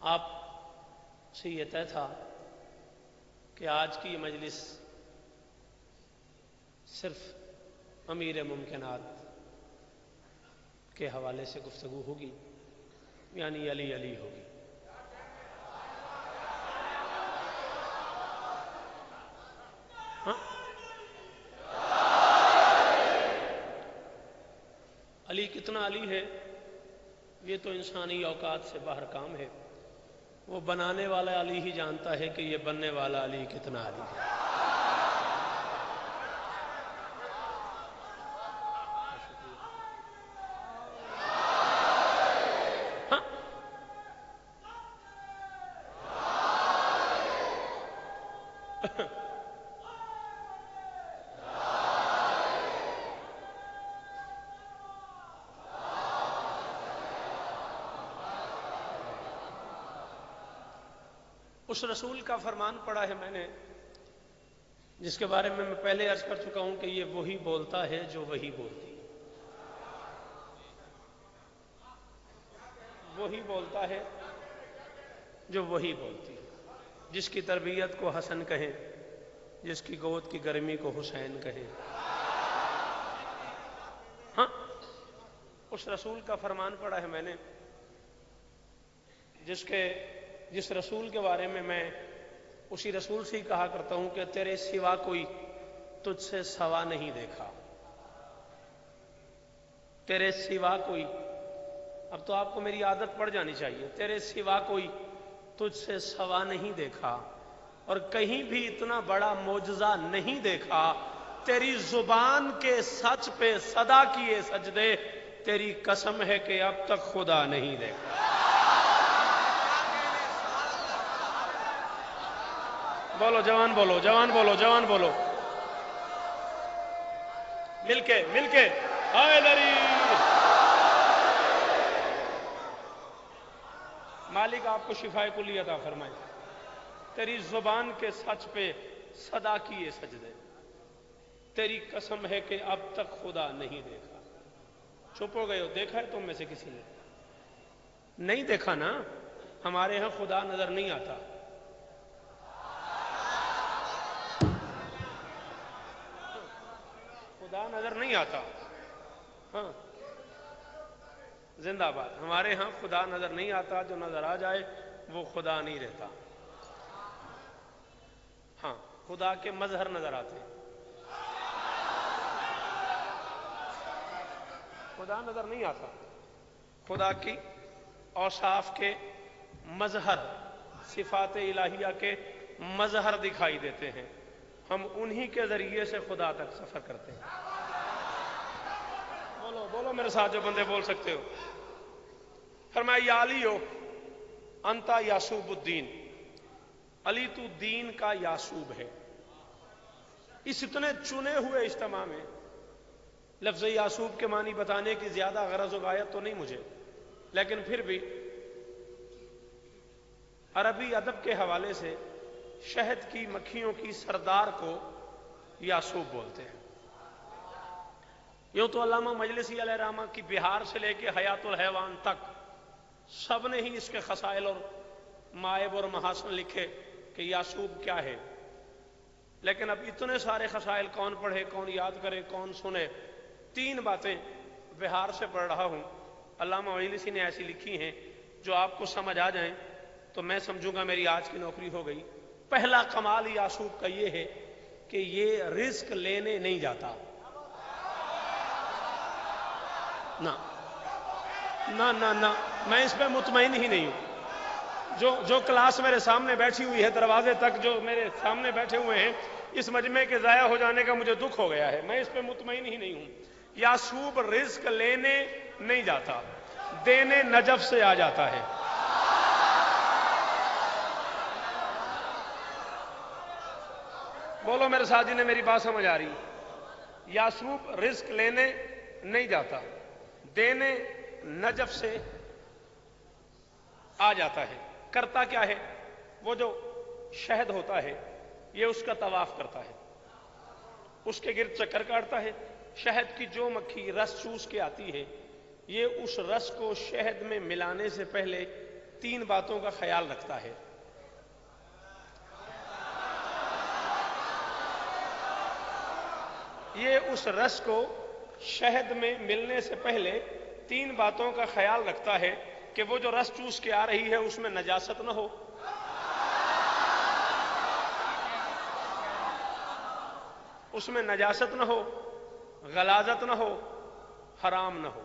آپ سے یہ طے تھا کہ آج کی یہ مجلس صرف امیر ممکنات کے حوالے سے گفتگو ہوگی، یعنی علی علی ہوگی۔ ہاں، علی کتنا علی ہے یہ تو انسانی اوقات سے باہر کام ہے، وہ بنانے والا علی ہی جانتا ہے کہ یہ بننے والا علی کتنا علی ہے۔ ہاں، اس رسول کا فرمان پڑھا ہے میں نے جس کے بارے میں پہلے عرض کر چکا ہوں کہ یہ وہی بولتا ہے جو وہی بولتی ہے، وہی بولتا ہے جو وہی بولتی ہے، جس کی تربیت کو حسن کہیں، جس کی گود کی گرمی کو حسین کہیں۔ ہاں، اس رسول کا فرمان پڑھا ہے میں نے جس رسول کے بارے میں اسی رسول سے ہی کہا کرتا ہوں کہ تیرے سوا کوئی تجھ سے سوا نہیں دیکھا، تیرے سوا کوئی، اب تو آپ کو میری عادت پڑ جانی چاہیے، تیرے سوا کوئی تجھ سے سوا نہیں دیکھا، اور کہیں بھی اتنا بڑا معجزہ نہیں دیکھا، تیری زبان کے سچ پہ صدا کیے سجدے، تیری قسم ہے کہ اب تک خدا نہیں دیکھا۔ بولو جوان، بولو جوان، بولو جوان، بولو مل کے حیدری۔ مالک آپ کو شفائے کلی عطا فرمائے۔ تیری زبان کے سچ پہ صدا کیے سجدے، تیری قسم ہے کہ اب تک خدا نہیں دیکھا۔ چپ ہو گئے ہو؟ دیکھا ہے تم میں سے کسی نے؟ نہیں دیکھا نا؟ ہمارے ہاں خدا نظر نہیں آتا۔ خدا نظر نہیں آتا، ہاں، زندہ باد۔ ہمارے ہاں خدا نظر نہیں آتا، جو نظر آ جائے وہ خدا نہیں رہتا۔ ہاں، خدا کے مظہر نظر آتے ہیں، خدا نظر نہیں آتا۔ خدا کی اوصاف کے مظہر، صفات الہیہ کے مظہر دکھائی دیتے ہیں، ہم انہی کے ذریعے سے خدا تک سفر کرتے ہیں۔ بولو بولو میرے ساتھ جو بندے بول سکتے ہو۔ فرمایا یا علی ہو انتا یاسوب الدین، علی تو دین کا یاسوب ہے۔ اس اتنے چنے ہوئے اجتماع میں لفظ یاسوب کے معنی بتانے کی زیادہ غرض و غایت تو نہیں مجھے، لیکن پھر بھی عربی ادب کے حوالے سے شہد کی مکھیوں کی سردار کو یاسوب بولتے ہیں۔ یوں تو علامہ مجلسی علیہ رحمہ کی بہار سے لے کے حیات الحیوان تک سب نے ہی اس کے خصائل اور معائب اور محاسن لکھے کہ یاسوب کیا ہے، لیکن اب اتنے سارے خصائل کون پڑھے، کون یاد کرے، کون سنے؟ تین باتیں بہار سے پڑھ رہا ہوں، علامہ مجلسی نے ایسی لکھی ہیں جو آپ کو سمجھ آ جائیں تو میں سمجھوں گا میری آج کی نوکری ہو گئی۔ پہلا کمال یاسوب کا یہ ہے کہ یہ رزق لینے نہیں جاتا، نہ نہ نہ نہ، میں اس پہ مطمئن ہی نہیں ہوں۔ جو کلاس میرے سامنے بیٹھی ہوئی ہے، دروازے تک جو میرے سامنے بیٹھے ہوئے ہیں، اس مجمع کے ضائع ہو جانے کا مجھے دکھ ہو گیا ہے، میں اس پہ مطمئن ہی نہیں ہوں۔ یاسوب رزق لینے نہیں جاتا، دینے نجف سے آ جاتا ہے۔ بولو میرے ساتھ جنہیں میری بات سمجھ آ رہی۔ یاسوب رزق لینے نہیں جاتا، دینے نجف سے آ جاتا ہے۔ کرتا کیا ہے؟ وہ جو شہد ہوتا ہے یہ اس کا طواف کرتا ہے، اس کے گرد چکر کاٹتا ہے، شہد کی جو مکھی رس چوس کے آتی ہے یہ اس رس کو شہد میں ملانے سے پہلے 3 باتوں کا خیال رکھتا ہے. یہ اس رس کو شہد میں ملنے سے پہلے 3 باتوں کا خیال رکھتا ہے کہ وہ جو رس چوس کے آ رہی ہے اس میں نجاست نہ ہو، اس میں نجاست نہ ہو، غلاظت نہ ہو، حرام نہ ہو.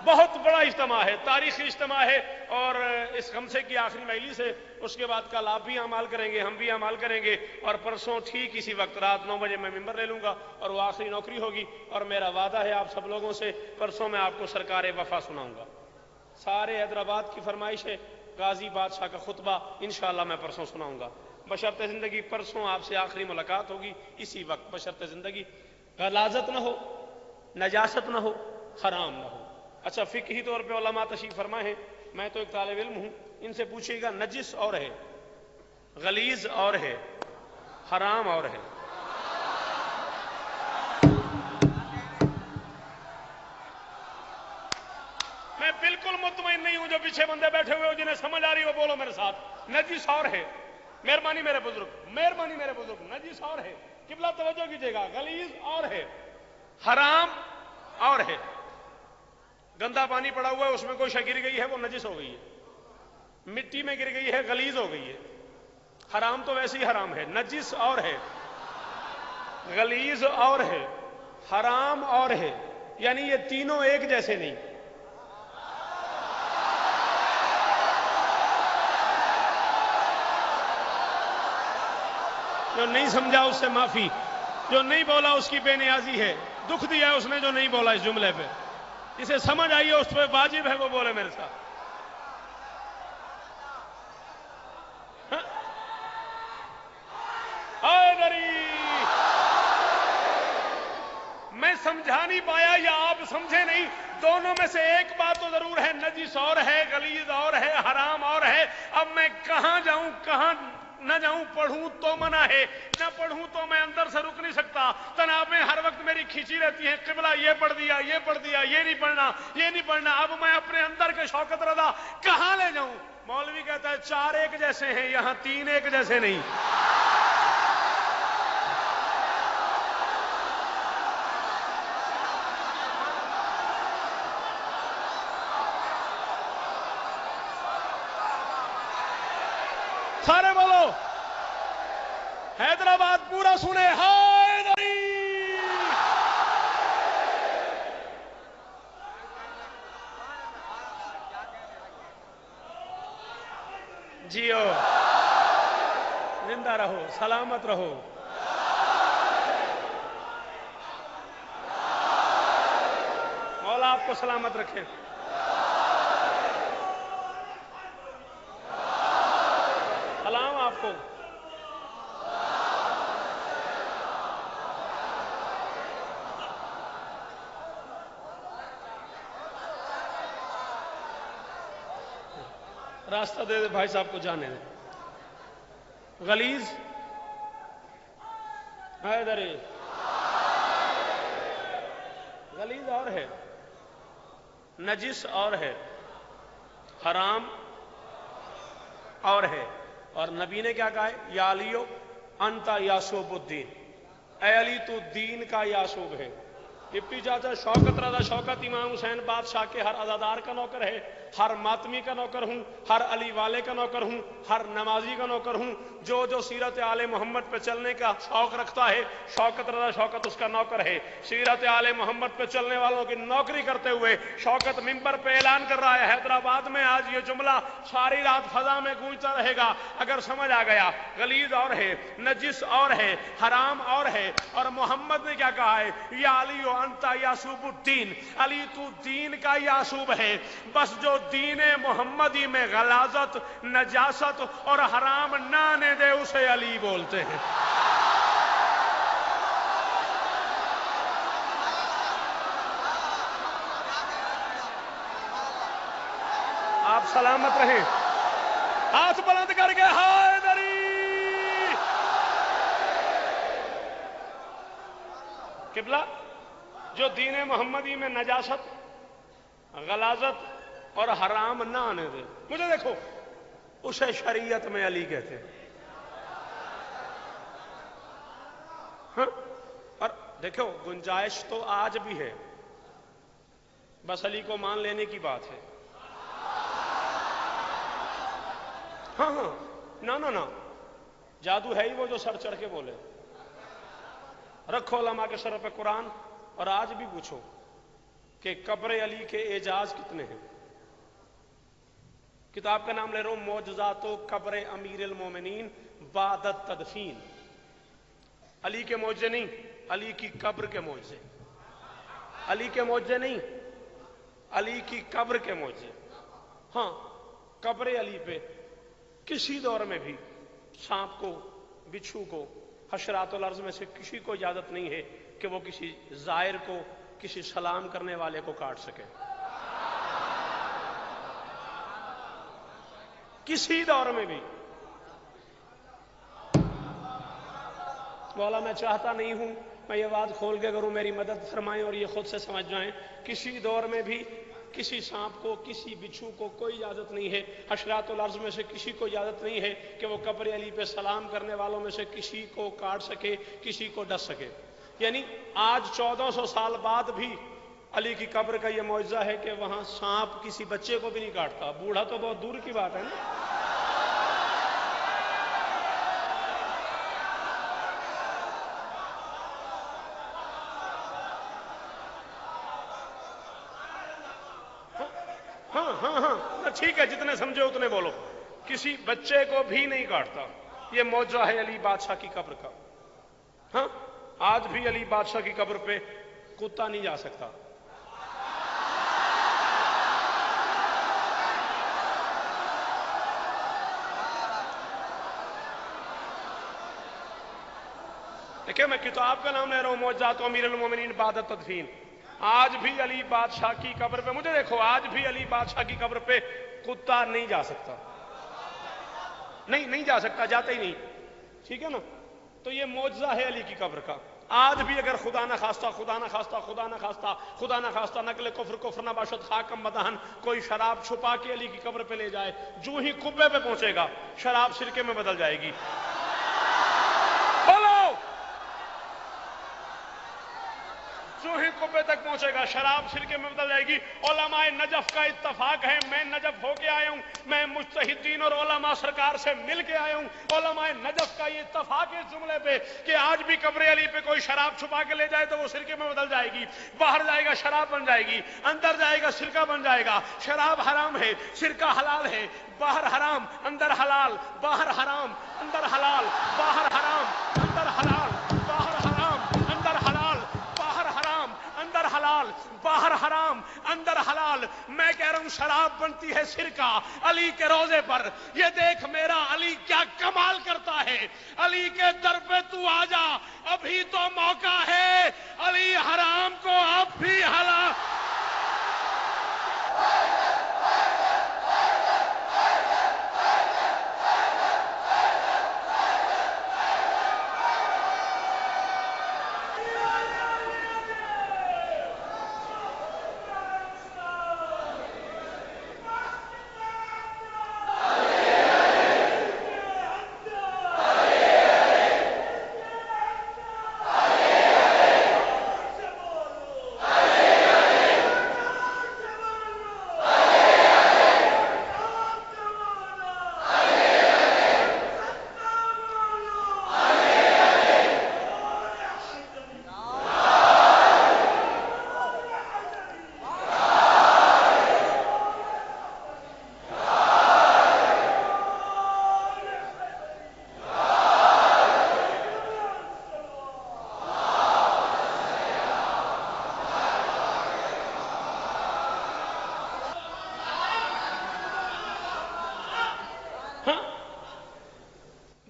بہت بڑا اجتماع ہے، تاریخی اجتماع ہے، اور اس خمسے کی آخری مجلس ہے. اس کے بعد کل آپ بھی اعمال کریں گے، ہم بھی اعمال کریں گے، اور پرسوں ٹھیک اسی وقت رات 9 بجے میں ممبر لے لوں گا اور وہ آخری نوکری ہوگی. اور میرا وعدہ ہے آپ سب لوگوں سے، پرسوں میں آپ کو سرکار وفا سناؤں گا. سارے حیدرآباد کی فرمائش ہے، غازی بادشاہ کا خطبہ انشاءاللہ میں پرسوں سناؤں گا. بشرط زندگی پرسوں آپ سے آخری ملاقات ہوگی اسی وقت، بشرط زندگی. غلاظت نہ ہو، نجاست نہ ہو، حرام نہ ہو. اچھا، فقہی طور پہ علماء تشریف فرما ہے، میں تو ایک طالب علم ہوں، ان سے پوچھئے گا نجس اور ہے، غلیظ اور ہے، حرام اور ہے. میں بالکل مطمئن نہیں ہوں، جو پیچھے بندے بیٹھے ہوئے ہو جنہیں سمجھ آ رہی ہو بولو میرے ساتھ. نجس اور ہے، مہربانی میرے بزرگ، نجس اور ہے، قبلہ توجہ کیجئے گا، غلیظ اور ہے، حرام اور ہے. گندا پانی پڑا ہوا ہے، اس میں کوئی شے گر گئی ہے، وہ نجس ہو گئی ہے. مٹی میں گر گئی ہے، غلیظ ہو گئی ہے. حرام تو ویسے ہی حرام ہے. نجس اور ہے، غلیظ اور ہے، حرام اور ہے، یعنی یہ تینوں ایک جیسے نہیں. جو نہیں سمجھا اس سے معافی، جو نہیں بولا اس کی بے نیازی ہے. دکھ دیا اس نے جو نہیں بولا اس جملے پہ. جسے سمجھ آئی ہے اس پہ واجب ہے وہ بولے میرے ساتھ. میں سمجھا نہیں پایا یا آپ سمجھے نہیں، دونوں میں سے ایک بات تو ضرور ہے، نجس اور ہے، غلیظ اور ہے، حرام اور ہے. اب میں کہاں جاؤں کہاں نہ جاؤں؟ پڑھوں تو منع ہے، نہ پڑھوں تو میں اندر سے رک نہیں سکتا. تنابیں ہر وقت میری کھینچی رہتی ہیں، قبلہ یہ پڑھ دیا، یہ پڑھ دیا، یہ نہیں پڑھنا، یہ نہیں پڑھنا. اب میں اپنے اندر کے شوکت رضا کہاں لے جاؤں؟ مولوی کہتا ہے 4 ایک جیسے ہیں، یہاں 3 ایک جیسے نہیں. سارے بولو، حیدرآباد پورا سنے، حیدری. جیو، زندہ رہو، سلامت رہو. مولا آپ کو سلامت رکھے. سلام آپ کو. راستہ دے دے بھائی صاحب کو، جانے دے. غلیظ حیدری، غلیظ اور ہے، نجس اور ہے، حرام اور ہے. اور نبی نے کیا کہا ہے؟ یا علیو انتا یاسوب الدین، اے علی تو دین کا یاسوب ہے. ڈپٹی چاچا شوکت رضا شوکت امام حسین بادشاہ کے ہر عزادار کا نوکر ہے، ہر ماتمی کا نوکر ہوں، ہر علی والے کا نوکر ہوں، ہر نمازی کا نوکر ہوں. جو سیرت آل محمد پہ چلنے کا شوق رکھتا ہے، شوکت رضا شوکت اس کا نوکر ہے. سیرت آل محمد پہ چلنے والوں کی نوکری کرتے ہوئے شوکت ممبر پہ اعلان کر رہا ہے، حیدرآباد میں آج یہ جملہ ساری رات فضا میں گونجتا رہے گا. اگر سمجھ آ گیا غلیظ اور ہے، نجس اور ہے، حرام اور ہے، اور محمد نے کیا کہا ہے؟ یا علی انتا یاسوب الدین، علی تو دین کا یاسوب ہے. بس جو دین محمدی میں غلاظت، نجاست اور حرام نہ آنے دے اسے علی بولتے ہیں. آپ سلامت رہیں. ہاتھ بلند کر کے حیدری. قبلہ، جو دین محمدی میں نجاست، غلاظت اور حرام نہ آنے دے. مجھے دیکھو، اسے شریعت میں علی کہتے ہیں. ہاں، اور دیکھو گنجائش تو آج بھی ہے، بس علی کو مان لینے کی بات ہے. ہاں ہاں، نہ جادو ہے ہی وہ جو سر چڑھ کے بولے. رکھو علماء کے سر پہ قرآن اور آج بھی پوچھو کہ قبر علی کے اعجاز کتنے ہیں. کتاب کا نام لے رہا ہوں، معجزات و قبر امیر المومنین بعد التدفین. علی کے معجزے نہیں، علی کی قبر کے معجزے. علی کے معجزے نہیں، علی کی قبر کے معجزے. ہاں، قبر علی پہ کسی دور میں بھی سانپ کو، بچھو کو، حشرات الارض میں سے کسی کو اجازت نہیں ہے کہ وہ کسی زائر کو، کسی سلام کرنے والے کو کاٹ سکے. کسی دور میں بھی. مولا میں چاہتا نہیں ہوں میں یہ بات کھول کے کروں، میری مدد فرمائیں اور یہ خود سے سمجھ جائیں. کسی دور میں بھی کسی سانپ کو، کسی بچھو کو کوئی اجازت نہیں ہے، حشرات الارض میں سے کسی کو اجازت نہیں ہے کہ وہ قبر علی پہ سلام کرنے والوں میں سے کسی کو کاٹ سکے، کسی کو ڈس سکے. یعنی آج 1400 سال بعد بھی علی کی قبر کا یہ معجزہ ہے کہ وہاں سانپ کسی بچے کو بھی نہیں کاٹتا. بوڑھا تو بہت دور کی بات ہے نا. ہاں، ٹھیک ہے، جتنے سمجھے اتنے بولو. کسی بچے کو بھی نہیں کاٹتا. یہ معجزہ ہے علی بادشاہ کی قبر کا. ہاں، آج بھی علی بادشاہ کی قبر پہ کتا نہیں جا سکتا. دیکھیں، میں کتاب کا نام لے رہا ہوں، معجزات امیر المومنین بعد التدفین. آج بھی علی بادشاہ کی قبر پہ، مجھے دیکھو، آج بھی علی بادشاہ کی قبر پہ کتا نہیں جا سکتا. نہیں جا سکتا، جاتا ہی نہیں. ٹھیک ہے نا. تو یہ معجزہ ہے علی کی قبر کا. آج بھی اگر خدا نہ خواستہ نقل کفر نہ باشد خاکم بدہن کوئی شراب چھپا کے علی کی قبر پہ لے جائے، جو ہی قبے پہ پہنچے گا شراب سرکے میں بدل جائے گی. بولو، جو ہی قبے تک پہنچے گا شراب سرکے میں بدل جائے گی. علماء نجف کا اتفاق ہے، میں نجف ہو کے آیا ہوں، میں مجتہدین اور علماء سرکار سے مل کے آیا ہوں. علماء نجف کا یہ اتفاق ہے اس جملے پہ کہ آج بھی قبر علی پہ کوئی شراب چھپا کے لے جائے تو وہ سرکے میں بدل جائے گی. باہر جائے گا شراب بن جائے گی، اندر جائے گا سرکہ بن جائے گا. شراب حرام ہے، سرکہ حلال ہے. باہر حرام اندر حلال، باہر حرام اندر حلال، باہر حرام اندر حلال، باہر حرام اندر حلال، باہر حرام اندر حلال، باہر حرام اندر حلال. میں کہہ رہا ہوں شراب بنتی ہے سرکہ علی کے روزے پر. یہ دیکھ میرا علی کیا کمال کرتا ہے. علی کے در پہ تو آ جا، ابھی تو موقع ہے. علی حرام کو اب بھی حلال.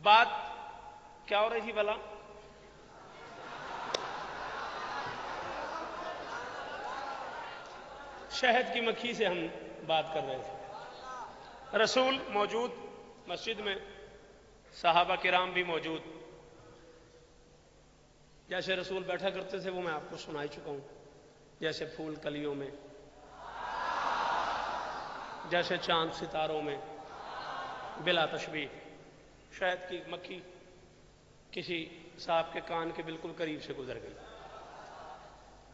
بات کیا ہو رہی تھی بھلا؟ شہد کی مکھی سے ہم بات کر رہے تھے. رسول موجود مسجد میں، صحابہ کرام بھی موجود. جیسے رسول بیٹھا کرتے تھے وہ میں آپ کو سنا ہی چکا ہوں. جیسے پھول کلیوں میں جیسے چاند ستاروں میں بلا تشبیہ۔ شہد کی مکھی کسی صاحب کے کان کے بالکل قریب سے گزر گئی۔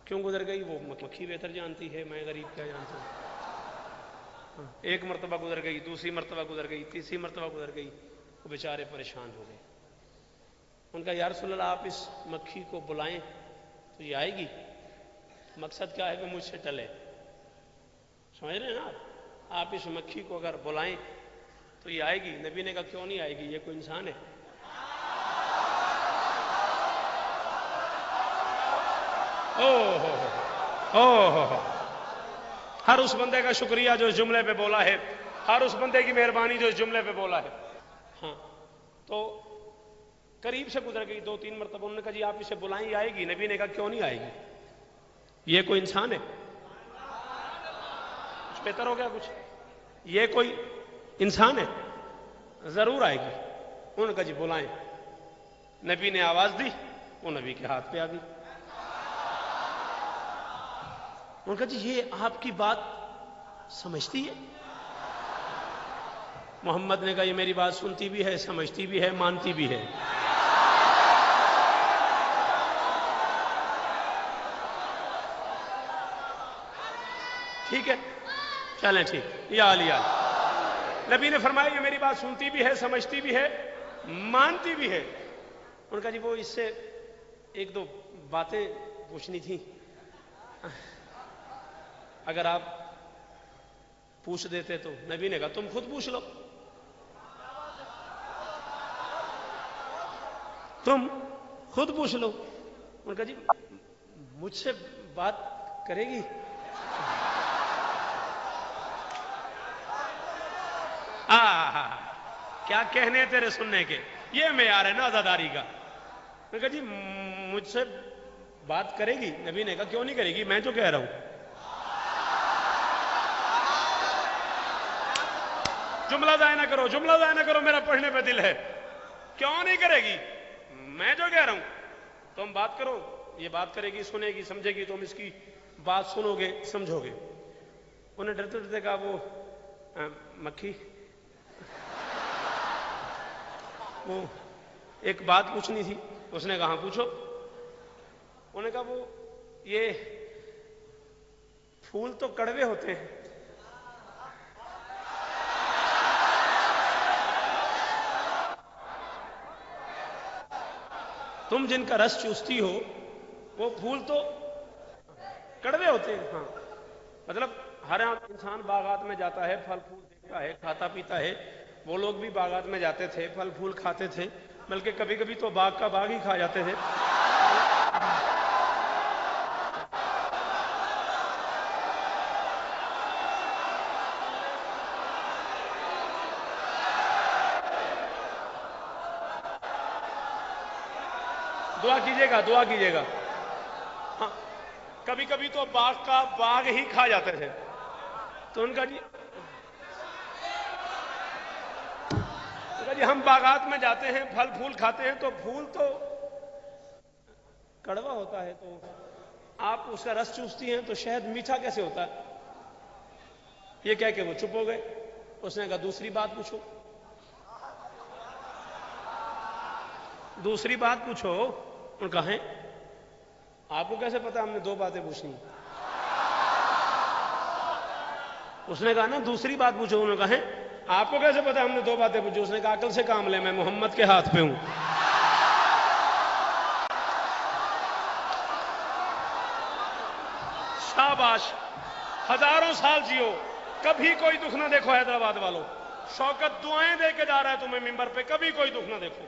کیوں گزر گئی؟ وہ مکھی بہتر جانتی ہے، میں غریب کیا جانتا ہوں۔ ایک مرتبہ گزر گئی، دوسری مرتبہ گزر گئی، تیسری مرتبہ گزر گئی، وہ بیچارے پریشان ہو گئے۔ ان کا یا رسول اللہ آپ اس مکھی کو بلائیں تو یہ آئے گی؟ مقصد کیا ہے کہ مجھ سے ٹلے، سمجھ رہے ہیں نا آپ اس مکھی کو اگر بلائیں تو یہ آئے گی؟ نبی نے کہا کیوں نہیں آئے گی، یہ کوئی انسان ہے؟ ہر اس بندے کا شکریہ جو اس جملے پہ بولا ہے، ہر اس بندے کی مہربانی جو اس جملے پہ بولا ہے۔ ہاں تو قریب سے گزر گئی 2-3 مرتبہ، انہوں نے کہا جی آپ اسے بلائیں یہ آئے گی؟ نبی نے کہا کیوں نہیں آئے گی، یہ کوئی انسان ہے؟ کچھ بہتر ہو گیا کچھ؟ یہ کوئی انسان ہے؟ ضرور آئے گی۔ انہوں نے کہا جی بلائیں۔ نبی نے آواز دی، وہ نبی کے ہاتھ پہ آ گئی۔ انہوں نے کہا جی یہ آپ کی بات سمجھتی ہے؟ محمد نے کہا یہ میری بات سنتی بھی ہے، سمجھتی بھی ہے، مانتی بھی ہے۔ ٹھیک ہے چلیں ٹھیک، یا علی نبی نے فرمایا یہ میری بات سنتی بھی ہے، سمجھتی بھی ہے، مانتی بھی ہے۔ ان کا جی وہ اس سے 1-2 باتیں پوچھنی تھیں، اگر آپ پوچھ دیتے تو۔ نبی نے کہا تم خود پوچھ لو، تم خود پوچھ لو۔ ان کا جی مجھ سے بات کرے گی؟ کیا کہنے تیرے سننے کے، یہ معیار ہے نا عزاداری کا۔ میں نے کہا جی مجھ سے بات کرے گی؟ نبی نے کہا کیوں نہیں کرے گی، میں جو کہہ رہا ہوں۔ جملہ ضائع نہ کرو، جملہ ضائع نہ کرو، میرا پڑھنے پہ دل ہے۔ کیوں نہیں کرے گی؟ میں جو کہہ رہا ہوں، تم بات کرو، یہ بات کرے گی، سنے گی، سمجھے گی، تم اس کی بات سنو گے، سمجھو گے۔ انہیں ڈرتے ڈرتے کہا وہ مکھی وہ ایک بات پوچھنی تھی۔ اس نے کہا ہاں پوچھو۔ انہوں نے کہا وہ یہ پھول تو کڑوے ہوتے ہیں، تم جن کا رس چوستی ہو وہ پھول تو کڑوے ہوتے ہیں۔ ہاں مطلب ہر انسان باغات میں جاتا ہے، پھل پھول دیکھتا ہے، کھاتا پیتا ہے۔ وہ لوگ بھی باغات میں جاتے تھے، پھل پھول کھاتے تھے، بلکہ کبھی کبھی تو باغ کا باغ ہی کھا جاتے تھے۔ دعا کیجئے گا، دعا کیجئے گا۔ ہاں کبھی کبھی تو باغ کا باغ ہی کھا جاتے تھے۔ تو ان کا جی ہم باغات میں جاتے ہیں، پھل پھول کھاتے ہیں، تو پھول تو کڑوا ہوتا ہے، تو آپ اس کا رس چوستی ہیں تو شہد میٹھا کیسے ہوتا ہے؟ یہ کہہ کے وہ چپ ہو گئے۔ اس نے کہا دوسری بات پوچھو، دوسری بات پوچھو۔ انہوں نے کہا ہے آپ کو کیسے پتا ہم نے 2 باتیں پوچھنی؟ اس نے کہا نا دوسری بات پوچھو۔ انہوں نے کہا ہے آپ کو کیسے پتا ہم نے 2 باتیں پوچھی؟ اس نے کہا عقل سے کام لے، میں محمد کے ہاتھ پہ ہوں۔ شاباش، ہزاروں سال جیو، کبھی کوئی دکھ نہ دیکھو حیدرآباد والوں۔ شوکت دعائیں دے کے جا رہا ہے تمہیں ممبر پہ، کبھی کوئی دکھ نہ دیکھو۔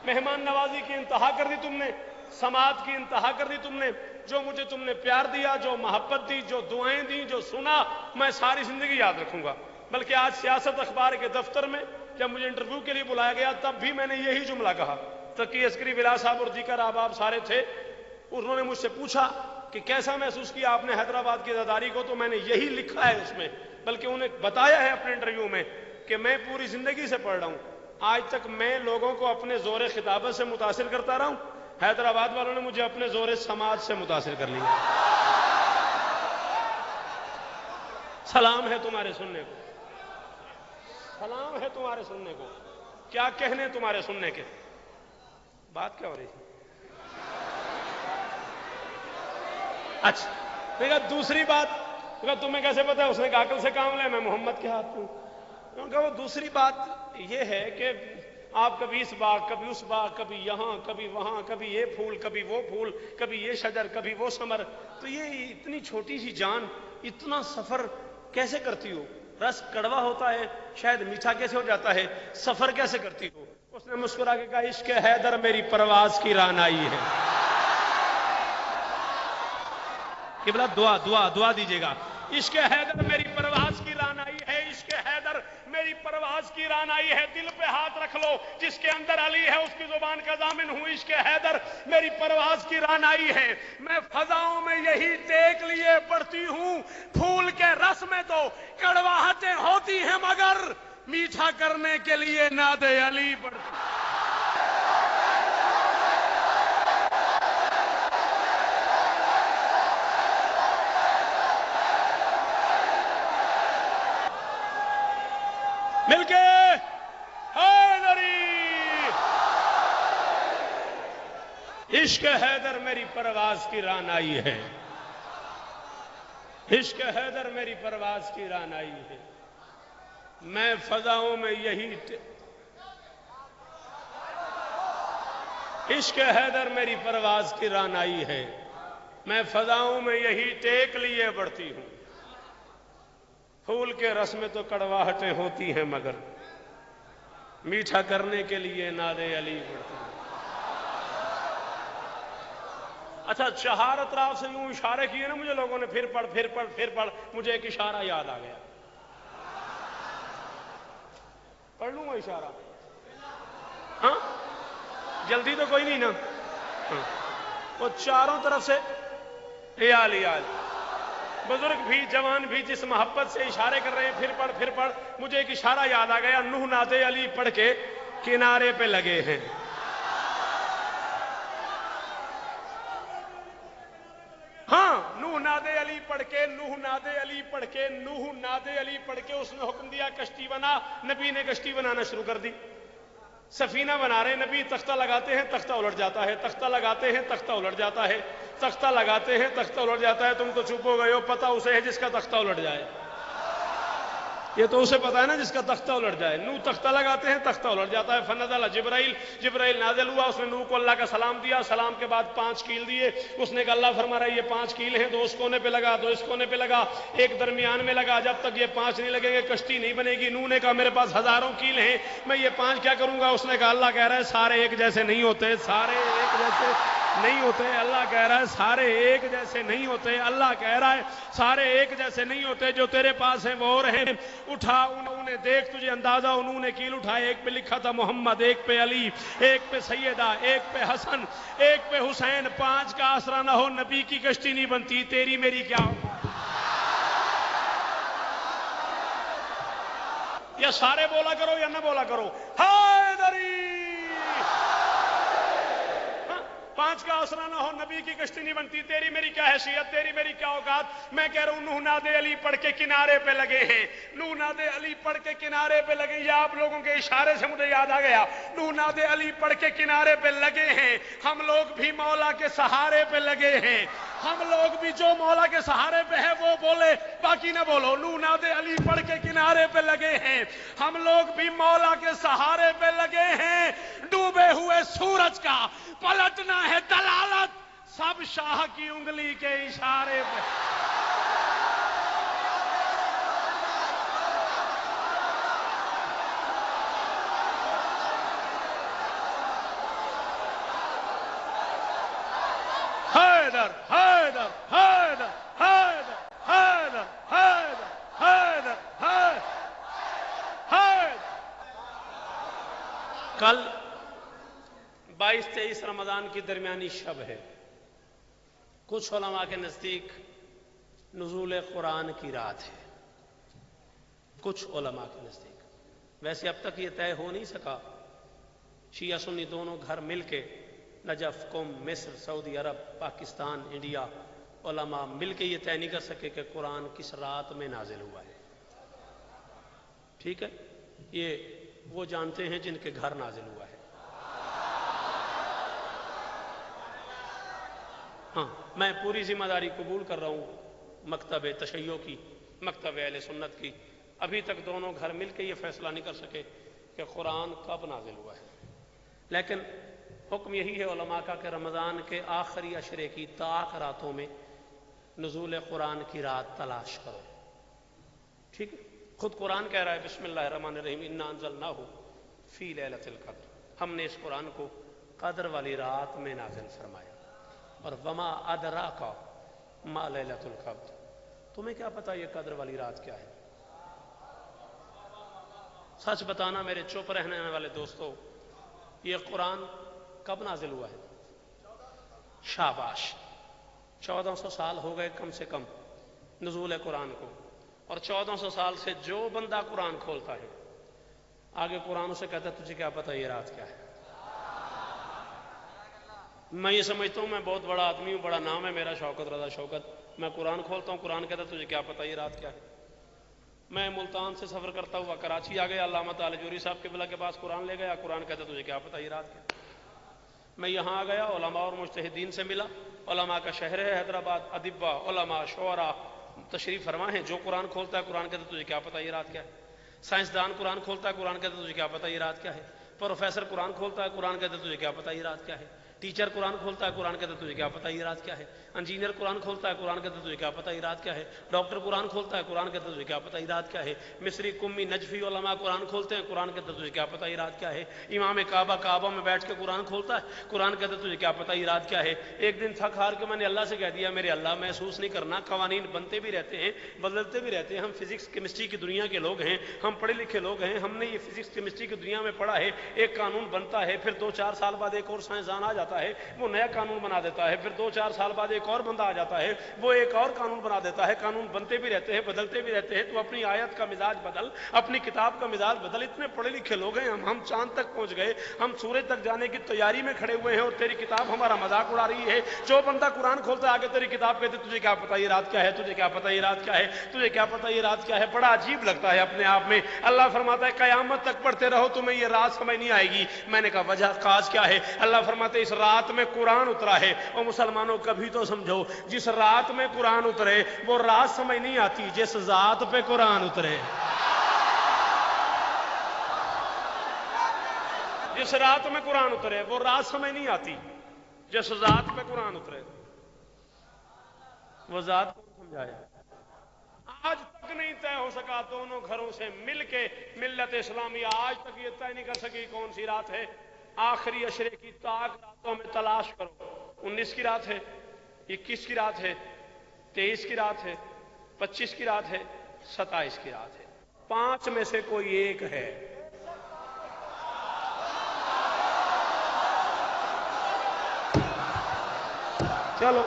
مہمان نوازی کی انتہا کر دی تم نے، سماعت کی انتہا کر دی تم نے، جو مجھے تم نے پیار دیا، جو محبت دی، جو دعائیں دی، جو سنا، میں ساری زندگی یاد رکھوں گا۔ بلکہ آج سیاست اخبار کے دفتر میں جب مجھے انٹرویو کے لیے بلایا گیا تب بھی میں نے یہی جملہ کہا۔ تقی عسکری ولا صاحب اور دیگر احباب سارے تھے، انہوں نے مجھ سے پوچھا کہ کیسا محسوس کیا آپ نے حیدرآباد کی عزاداری کو، تو میں نے یہی لکھا ہے اس میں، بلکہ انہیں بتایا ہے اپنے انٹرویو میں کہ میں پوری زندگی سے پڑھ رہا ہوں، آج تک میں لوگوں کو اپنے زور خطابت سے متاثر کرتا رہا ہوں، حیدرآباد والوں نے مجھے اپنے زور سماعت سے متاثر کر لیا۔ سلام ہے تمہارے سننے کو، سلام ہے تمہارے سننے کو، کیا کہنے تمہارے سننے کے۔ بات کیا ہو رہی تھی؟ اچھا دیکھا دوسری بات، تمہیں کیسے پتا؟ اس نے کہا عقل سے کام لے، میں محمد کے ہاتھ میں ہوں۔ انہوں نے کہا وہ دوسری بات یہ ہے کہ آپ کبھی اس باغ کبھی اس باغ، کبھی یہاں کبھی وہاں، کبھی یہ پھول کبھی وہ پھول، کبھی یہ شجر کبھی وہ ثمر، تو یہ اتنی چھوٹی سی جان اتنا سفر کیسے کرتی ہو؟ رس کڑوا ہوتا ہے، شاید میٹھا کیسے ہو جاتا ہے، سفر کیسے کرتی ہو؟ اس نے مسکرا کے کہا عشق حیدر میری پرواز کی رانائی ہے۔ کہ بلا دعا دیجیے گا، عشق حیدر میری پرواز کی رانائی ہے، عشق حیدر میری پرواز کی رانائی ہے۔ دل پہ ہاتھ رکھ لو، جس کے اندر علی ہے اس کی زبان کا ضامن ہوں، عشق حیدر میری پرواز کی رانائی ہے۔ میں فضاؤں میں یہی ٹیک لیے پڑتی ہوں، پھول کے رس میں تو کڑواہٹیں ہوتی ہیں مگر میٹھا کرنے کے لیے ناد علی پڑتی ہیں۔ مل کے حیدری، عشق حیدر میری پرواز کی رانائی ہے، عشق حیدر میری پرواز کی رانائی ہے۔ میں فضاؤں میں یہی عشق حیدر میری پرواز کی رانائی ہے، میں فضاؤں میں یہی ٹیک لیے بڑھتی ہوں، پھول کے رس میں تو کڑواہٹیں ہوتی ہیں مگر میٹھا کرنے کے لیے ناد علی پڑھتی ہیں۔ اچھا چہار اطراف سے یوں اشارے کیے نا مجھے لوگوں نے، پھر پڑھ پھر پڑھ پھر پڑھ، مجھے ایک اشارہ یاد آ گیا، پڑھ لوں گا اشارہ؟ ہاں جلدی تو کوئی نہیں نا؟ ہاں وہ چاروں طرف سے یال یال، بزرگ بھی جوان بھی جس محبت سے اشارے کر رہے ہیں پھر پڑھ، مجھے ایک اشارہ یاد آ گیا، نوح ناد علی پڑھ کے کنارے پہ لگے ہیں۔ ہاں نوح ناد علی پڑھ کے، نوح ناد علی پڑھ کے، نوح ناد علی پڑھ کے اس نے حکم دیا کشتی بنا، نبی نے کشتی بنانا شروع کر دی، سفینہ بنا رہے نبی، تختہ لگاتے ہیں تختہ الٹ جاتا ہے، تختہ لگاتے ہیں تختہ الٹ جاتا ہے، تختہ لگاتے ہیں تختہ الٹ جاتا ہے، تم تو چپ ہو گئے ہو، پتہ اسے ہے جس کا تختہ الٹ جائے، یہ تو اسے پتا ہے نا جس کا تختہ الٹ جائے۔ نوح تختہ لگاتے ہیں تختہ الٹ جاتا ہے، فنزل جبرائیل، جبرائیل نازل ہوا، اس نے نوح کو اللہ کا سلام دیا، سلام کے بعد 5 کیل دیے، اس نے کہا اللہ فرما رہا ہے یہ 5 کیل ہیں، 2 اس کونے پہ لگا، 2 اس کونے پہ لگا، ایک درمیان میں لگا، جب تک یہ 5 نہیں لگیں گے کشتی نہیں بنے گی۔ نوح نے کہا میرے پاس ہزاروں کیل ہیں، میں یہ 5 کیا کروں گا؟ اس نے کہا اللہ کہہ رہا ہے سارے ایک جیسے نہیں ہوتے، سارے ایک جیسے نہیں ہوتے، اللہ کہہ رہا ہے سارے ایک جیسے نہیں ہوتے، اللہ کہہ رہا ہے سارے ایک جیسے نہیں ہوتے، جو تیرے پاس ہیں وہ اور ہیں، اٹھا انہیں دیکھ تجھے اندازہ، انہوں نے کیل اٹھائے، ایک پہ لکھا تھا محمد، ایک پہ علی، ایک پہ سیدہ، ایک پہ حسن، ایک پہ حسین، 5 کا آسرا نہ ہو نبی کی کشتی نہیں بنتی، تیری میری کیا ہو؟ یا سارے بولا کرو یا نہ بولا کرو، حیدری 5 کا آسرا نہ ہو نبی کی کشتی نہیں بنتی، تیری میری کیا حیثیت، تیری میری کیا اوقات؟ میں کہہ رہا ہوں نوح ناد علی پڑھ کے کنارے پہ لگے ہیں، نوح ناد علی پڑھ کے کنارے پہ لگے، یا آپ لوگوں کے اشارے سے مجھے یاد آ گیا، نوح ناد علی پڑھ کے کنارے پہ لگے ہیں، ہم لوگ بھی مولا کے سہارے پہ لگے ہیں، ہم لوگ بھی جو مولا کے سہارے پہ ہے وہ بولے، باقی نہ بولو۔ نوح ناد علی پڑھ کے کنارے پہ لگے ہیں، ہم لوگ بھی مولا کے سہارے پہ لگے ہیں، ڈوبے ہوئے سورج کا پلٹنا ہے دلالت، سب شاہ کی انگلی کے اشارے پہ۔ حیدر حیدر حیدر حیدر حیدر حیدر حیدر حیدر۔ کل 22-23 رمضان کی درمیانی شب ہے، کچھ علماء کے نزدیک نزول قرآن کی رات ہے، کچھ علماء کے نزدیک، ویسے اب تک یہ طے ہو نہیں سکا، شیعہ سنی دونوں گھر مل کے نجف، قم، مصر، سعودی عرب، پاکستان، انڈیا، علماء مل کے یہ طے نہیں کر سکے کہ قرآن کس رات میں نازل ہوا ہے. ٹھیک ہے، یہ وہ جانتے ہیں جن کے گھر نازل ہوا ہے. ہاں، میں پوری ذمہ داری قبول کر رہا ہوں مکتب تشیع کی، مکتب اہل سنت کی. ابھی تک دونوں گھر مل کے یہ فیصلہ نہیں کر سکے کہ قرآن کب نازل ہوا ہے. لیکن حکم یہی ہے علماء کا کہ رمضان کے آخری عشرے کی طاق راتوں میں نزول قرآن کی رات تلاش کرو. ٹھیک ہے، خود قرآن کہہ رہا ہے بسم اللہ الرحمن الرحیم انا انزلناہ فی لیلۃ القدر، ہم نے اس قرآن کو قدر والی رات میں نازل فرمایا. اور وما ادراک ما لیلۃ القدر، تمہیں کیا پتا یہ قدر والی رات کیا ہے؟ سچ بتانا میرے چپ رہنے والے دوستو، یہ قرآن کب نازل ہوا ہے؟ شاباش، 1400 سال ہو گئے کم سے کم نزول قرآن کو. اور 1400 سال سے جو بندہ قرآن کھولتا ہے آگے قرآن اسے کہتا ہے تجھے کیا پتا یہ رات کیا ہے. میں یہ سمجھتا ہوں میں بہت بڑا آدمی ہوں، بڑا نام ہے میرا شوکت رضا شوکت، میں قرآن کھولتا ہوں قرآن کہتا ہے تجھے کیا پتا یہ رات کیا ہے. میں ملتان سے سفر کرتا ہوا کراچی آ گیا، علامہ تعالی جوری صاحب قبلہ کے پاس قرآن لے گیا، قرآن کہتا ہے تجھے کیا پتا یہ رات کیا ہے. میں یہاں آ گیا، علماء اور مجتہدین سے ملا، علماء کا شہر ہے حیدرآباد، ادبا علماء شعراء تشریف فرما ہیں. جو قرآن کھولتا ہے قرآن کہتا ہے تجھے کیا پتا یہ رات کیا ہے. سائنسدان قرآن کھولتا ہے قرآن کہتا ہے تجھے کیا پتا یہ رات کیا ہے. پروفیسر قرآن کھولتا ہے قرآن کہتا ہے تجھے کیا پتا یہ رات کیا ہے. ٹیچر قرآن کھولتا ہے قرآن کہتا ہے تجھے کیا پتا یہ رات کیا ہے. انجینئر قرآن کھولتا ہے قرآن کہتا ہے تجھے کیا پتا یہ رات کیا ہے. ڈاکٹر قرآن کھولتا ہے قرآن کہتا ہے تجھے کیا پتا یہ رات کیا ہے. مصری قمی نجفی علماء قرآن کھولتے ہیں قرآن کہتا ہے تجھے کیا پتا یہ رات کیا ہے. امام کعبہ میں بیٹھ کے قرآن کھولتا ہے قرآن کہتا ہے تجھے کیا پتا یہ رات کیا ہے. ایک دن تھک ہار کے میں نے اللہ سے کہہ دیا میرے اللہ محسوس نہیں کرنا، قوانین بنتے بھی رہتے ہیں بدلتے بھی رہتے ہیں، ہم فزکس کیمسٹری کی دنیا کے لوگ ہیں، ہم پڑھے لکھے لوگ ہیں، ہم نے یہ فزکس کیمسٹری کی دنیا میں پڑھا ہے. ایک قانون بنتا ہے، پھر 2-4 سال بعد ایک اور سائنسدان آ جاتا ہے، وہ نیا قانون بنا دیتا ہے، پھر 2-4 سال بعد ایک اور بندہ آ جاتا ہے، وہ ایک اور قانون بنا دیتا ہے. قانون بنتے بھی رہتے ہیں بدلتے بھی رہتے ہیں. تو اپنی آیت کا مزاج بدل، اپنی کتاب کا مزاج بدل. اتنے پڑھے لکھے لوگ ہیں ہم چاند تک پہنچ گئے، ہم سورج تک جانے کی تیاری میں کھڑے ہوئے ہیں اور تیری کتاب ہمارا مذاق اڑا رہی ہے. جو بندہ قرآن کھولتا ہے آگے تیری کتاب کہتے تجھے کیا پتا یہ رات کیا ہے، تجھے کیا پتا یہ رات کیا ہے، تجھے کیا پتا یہ رات کیا ہے. بڑا عجیب لگتا ہے اپنے آپ میں. اللہ فرماتا ہے قیامت تک پڑھتے رہو تمہیں یہ رات سمجھ نہیں آئے گی. میں نے کہا وجہ خاص کیا ہے؟ اللہ فرماتے اس رات میں قرآن اترا ہے. اور مسلمانوں کبھی تو سمجھو، جس رات میں قرآن اترے وہ رات سمجھ نہیں آتی جس ذات پہ قرآن اترے. جس رات میں قرآن اترے وہ رات سمجھ نہیں آتی جس ذات پہ قرآن اترے. وہ ذات کون سمجھایا؟ آج تک نہیں طے ہو سکا دونوں گھروں سے مل کے ملت اسلامیہ آج تک یہ طے نہیں کر سکی کون سی رات ہے. آخری عشرے کی طاق راتوں میں تلاش کرو. 19 کی رات ہے، 21 کی رات ہے، 23 کی رات ہے، 25 کی رات ہے، 27 کی رات ہے. 5 میں سے کوئی ایک ہے. چلو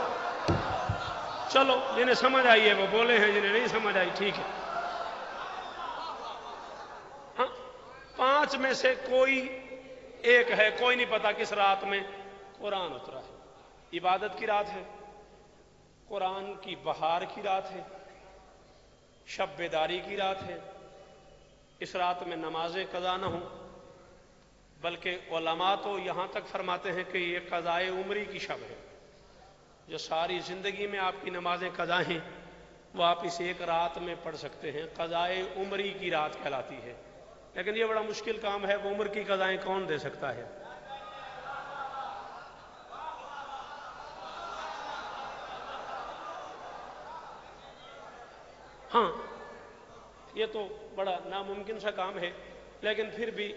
چلو، جنہیں سمجھ آئی ہے وہ بولے ہیں، جنہیں نہیں سمجھ آئی ٹھیک ہے. ہاں، 5 میں سے کوئی ایک ہے. کوئی نہیں پتا کس رات میں قرآن اترا ہے. عبادت کی رات ہے، قرآن کی بہار کی رات ہے، شب بیداری کی رات ہے. اس رات میں نمازیں قضا نہ ہوں، بلکہ علماء تو یہاں تک فرماتے ہیں کہ یہ قضائے عمری کی شب ہے. جو ساری زندگی میں آپ کی نمازیں قضا ہیں وہ آپ اس ایک رات میں پڑھ سکتے ہیں. قضائے عمری کی رات کہلاتی ہے. لیکن یہ بڑا مشکل کام ہے، وہ عمر کی قضائیں کون دے سکتا ہے؟ ہاں، یہ تو بڑا ناممکن سا کام ہے، لیکن پھر بھی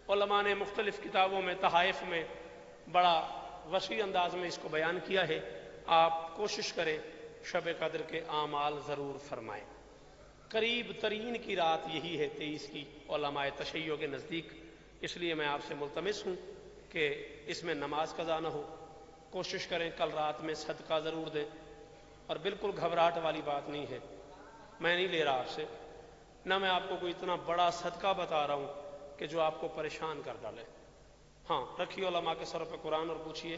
علماء نے مختلف کتابوں میں تحائف میں بڑا وسیع انداز میں اس کو بیان کیا ہے. آپ کوشش کریں شب قدر کے اعمال ضرور فرمائیں. قریب ترین کی رات یہی ہے 23 کی علماء تشیع کے نزدیک. اس لیے میں آپ سے ملتمس ہوں کہ اس میں نماز قضا نہ ہو. کوشش کریں کل رات میں صدقہ ضرور دیں. اور بالکل گھبراہٹ والی بات نہیں ہے، میں نہیں لے رہا آپ سے، نہ میں آپ کو کوئی اتنا بڑا صدقہ بتا رہا ہوں کہ جو آپ کو پریشان کر ڈالے. ہاں، رکھیے علماء کے سر پہ قرآن اور پوچھیے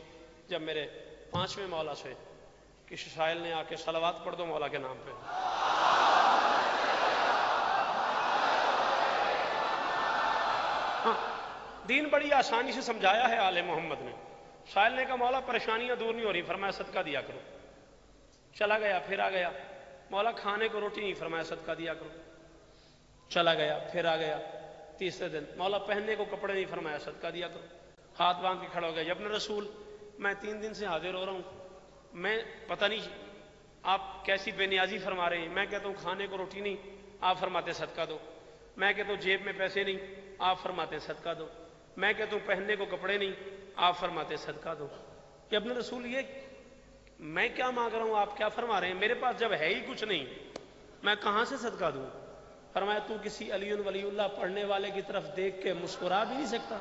جب میرے 5ویں مولا سے کسی شاعر نے آ کے صلوات پڑھ دو مولا کے نام پہ. ہاں دین بڑی آسانی سے سمجھایا ہے آل محمد نے. شاعر نے کہا مولا پریشانیاں دور نہیں ہو رہی، فرمایا صدقہ دیا کرو. چلا گیا پھر آ گیا، مولا کھانے کو روٹی نہیں، فرمایا صدقہ دیا کرو. چلا گیا پھر آ گیا، تیسرے دن مولا پہننے کو کپڑے نہیں، فرمایا صدقہ دیا کرو. ہاتھ باندھ کے کھڑا ہو گیا، ابن رسول میں 3 دن سے حاضر ہو رہا ہوں، میں پتہ نہیں آپ کیسی بے نیازی فرما رہے ہیں. میں کہتا ہوں کھانے کو روٹی نہیں، آپ فرماتے صدقہ دو. میں کہتا ہوں جیب میں پیسے نہیں، آپ فرماتے صدقہ دو. میں کہتا ہوں پہننے کو کپڑے نہیں، آپ فرماتے صدقہ دو. کہ ابن رسول یہ میں کیا مانگ رہا ہوں، آپ کیا فرما رہے ہیں؟ میرے پاس جب ہے ہی کچھ نہیں، میں کہاں سے صدقہ دوں؟ فرمایا تو کسی علی ولی اللہ پڑھنے والے کی طرف دیکھ کے مسکرا بھی نہیں سکتا؟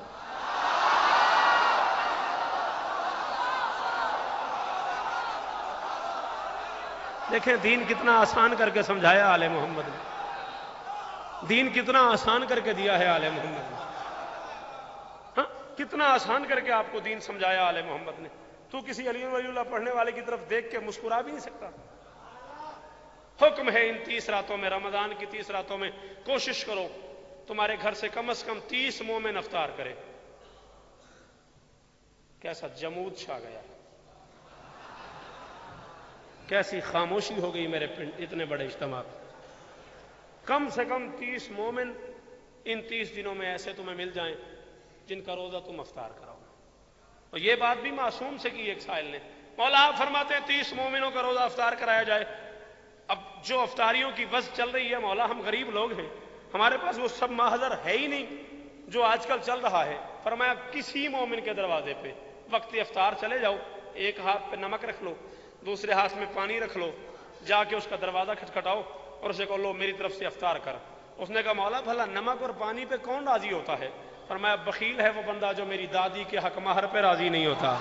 دیکھیں دین کتنا آسان کر کے سمجھایا آل محمد نے، دین کتنا آسان کر کے دیا ہے آل محمد نے. ہاں کتنا آسان کر کے آپ کو دین سمجھایا آل محمد نے. تو کسی علی ولی اللہ پڑھنے والے کی طرف دیکھ کے مسکرا بھی نہیں سکتا. حکم ہے ان 30 راتوں میں، رمضان کی 30 راتوں میں کوشش کرو تمہارے گھر سے کم از کم 30 مومن افطار کرے. کیسا جمود چھا گیا، کیسی خاموشی ہو گئی میرے پنڈ اتنے بڑے اجتماع. کم سے کم 30 مومن ان 30 دنوں میں ایسے تمہیں مل جائیں جن کا روزہ تم افطار کراؤ. اور یہ بات بھی معصوم سے کی ایک سائل نے. مولا آپ فرماتے ہیں 30 مومنوں کا روزہ افطار کرایا جائے. اب جو افطاریوں کی وضع چل رہی ہے مولا ہم غریب لوگ ہیں، ہمارے پاس وہ سب محضر ہے ہی نہیں جو آج کل چل رہا ہے. فرمایا کسی مومن کے دروازے پہ وقت افطار چلے جاؤ، ایک ہاتھ پہ نمک رکھ لو، دوسرے ہاتھ میں پانی رکھ لو، جا کے اس کا دروازہ کھٹکھٹاؤ اور اسے کہو لو میری طرف سے افطار کر. اس نے کہا مولا بھلا نمک اور پانی پہ کون راضی ہوتا ہے؟ فرمایا بخیل ہے وہ بندہ جو میری دادی کے حق مہر پہ راضی نہیں ہوتا.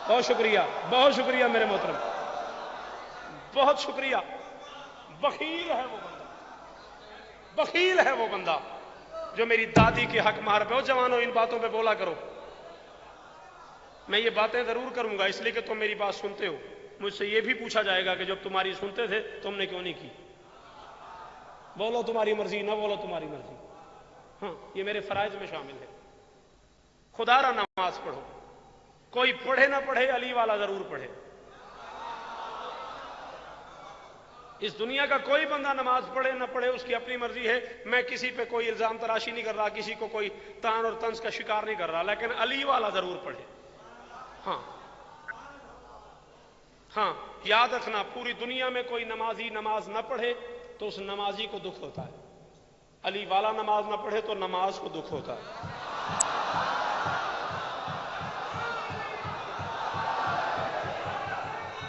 بہت شکریہ میرے محترم، بہت شکریہ. بخیل ہے وہ بندہ، بخیل ہے وہ بندہ جو میری دادی کے حق مہر پہ. ہو جوانوں ان باتوں پہ بولا کرو. میں یہ باتیں ضرور کروں گا اس لیے کہ تم میری بات سنتے ہو. مجھ سے یہ بھی پوچھا جائے گا کہ جب تمہاری سنتے تھے تم نے کیوں نہیں کی. بولو تمہاری مرضی، نہ بولو تمہاری مرضی. ہاں یہ میرے فرائض میں شامل ہے. خدا را نماز پڑھو، کوئی پڑھے نہ پڑھے علی والا ضرور پڑھے. اس دنیا کا کوئی بندہ نماز پڑھے نہ پڑھے اس کی اپنی مرضی ہے. میں کسی پہ کوئی الزام تراشی نہیں کر رہا، کسی کو کوئی تان اور طنز کا شکار نہیں کر رہا، لیکن علی والا ضرور پڑھے. ہاں ہاں یاد رکھنا پوری دنیا میں کوئی نمازی نماز نہ پڑھے تو اس نمازی کو دکھ ہوتا ہے. علی والا نماز نہ پڑھے تو نماز کو دکھ ہوتا ہے.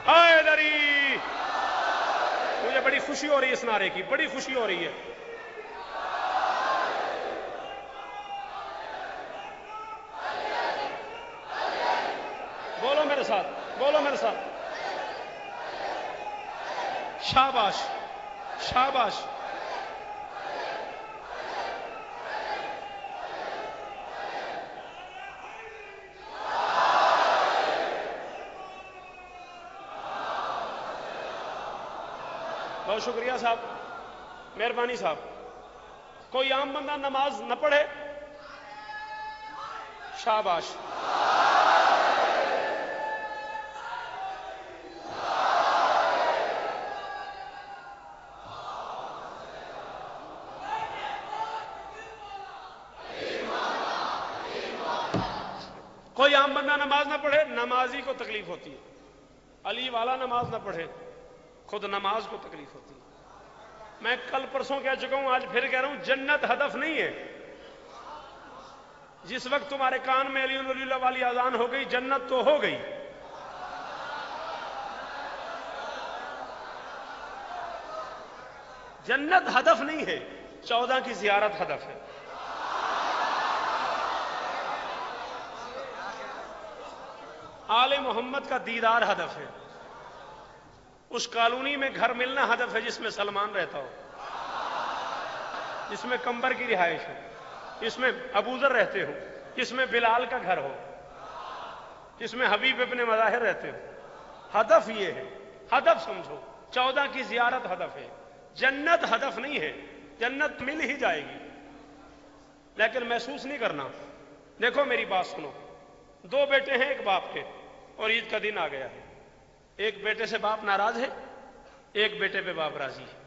حیدری، مجھے بڑی خوشی ہو رہی ہے اس نعرے کی، بڑی خوشی ہو رہی ہے. بولو میرے ساتھ، بولو میرے ساتھ. شاباش شاباش. بہت شکریہ صاحب، مہربانی صاحب. کوئی عام بندہ نماز نہ پڑھے؟ شاباش. کوئی عام بندہ نماز نہ پڑھے، نمازی کو تکلیف ہوتی ہے. علی والا نماز نہ پڑھے، خود نماز کو تکلیف ہوتی ہے. میں کل پرسوں کہہ چکا ہوں، آج پھر کہہ رہا ہوں، جنت ہدف نہیں ہے. جس وقت تمہارے کان میں علی ولی اللہ والی اذان ہو گئی جنت تو ہو گئی. جنت ہدف نہیں ہے، 14 کی زیارت ہدف ہے. آل محمد کا دیدار ہدف ہے. اس کالونی میں گھر ملنا ہدف ہے جس میں سلمان رہتا ہو، جس میں کمبر کی رہائش ہو، جس میں ابوذر رہتے ہو، جس میں بلال کا گھر ہو. جس میں حبیب ابن مظاہر رہتے ہو۔ ہدف یہ ہے، ہدف سمجھو، 14 کی زیارت ہدف ہے، جنت ہدف نہیں ہے، جنت مل ہی جائے گی لیکن محسوس نہیں کرنا۔ دیکھو میری بات سنو، 2 بیٹے ہیں ایک باپ کے، اور عید کا دن آ گیا ہے، ایک بیٹے سے باپ ناراض ہے، ایک بیٹے پہ باپ راضی ہے،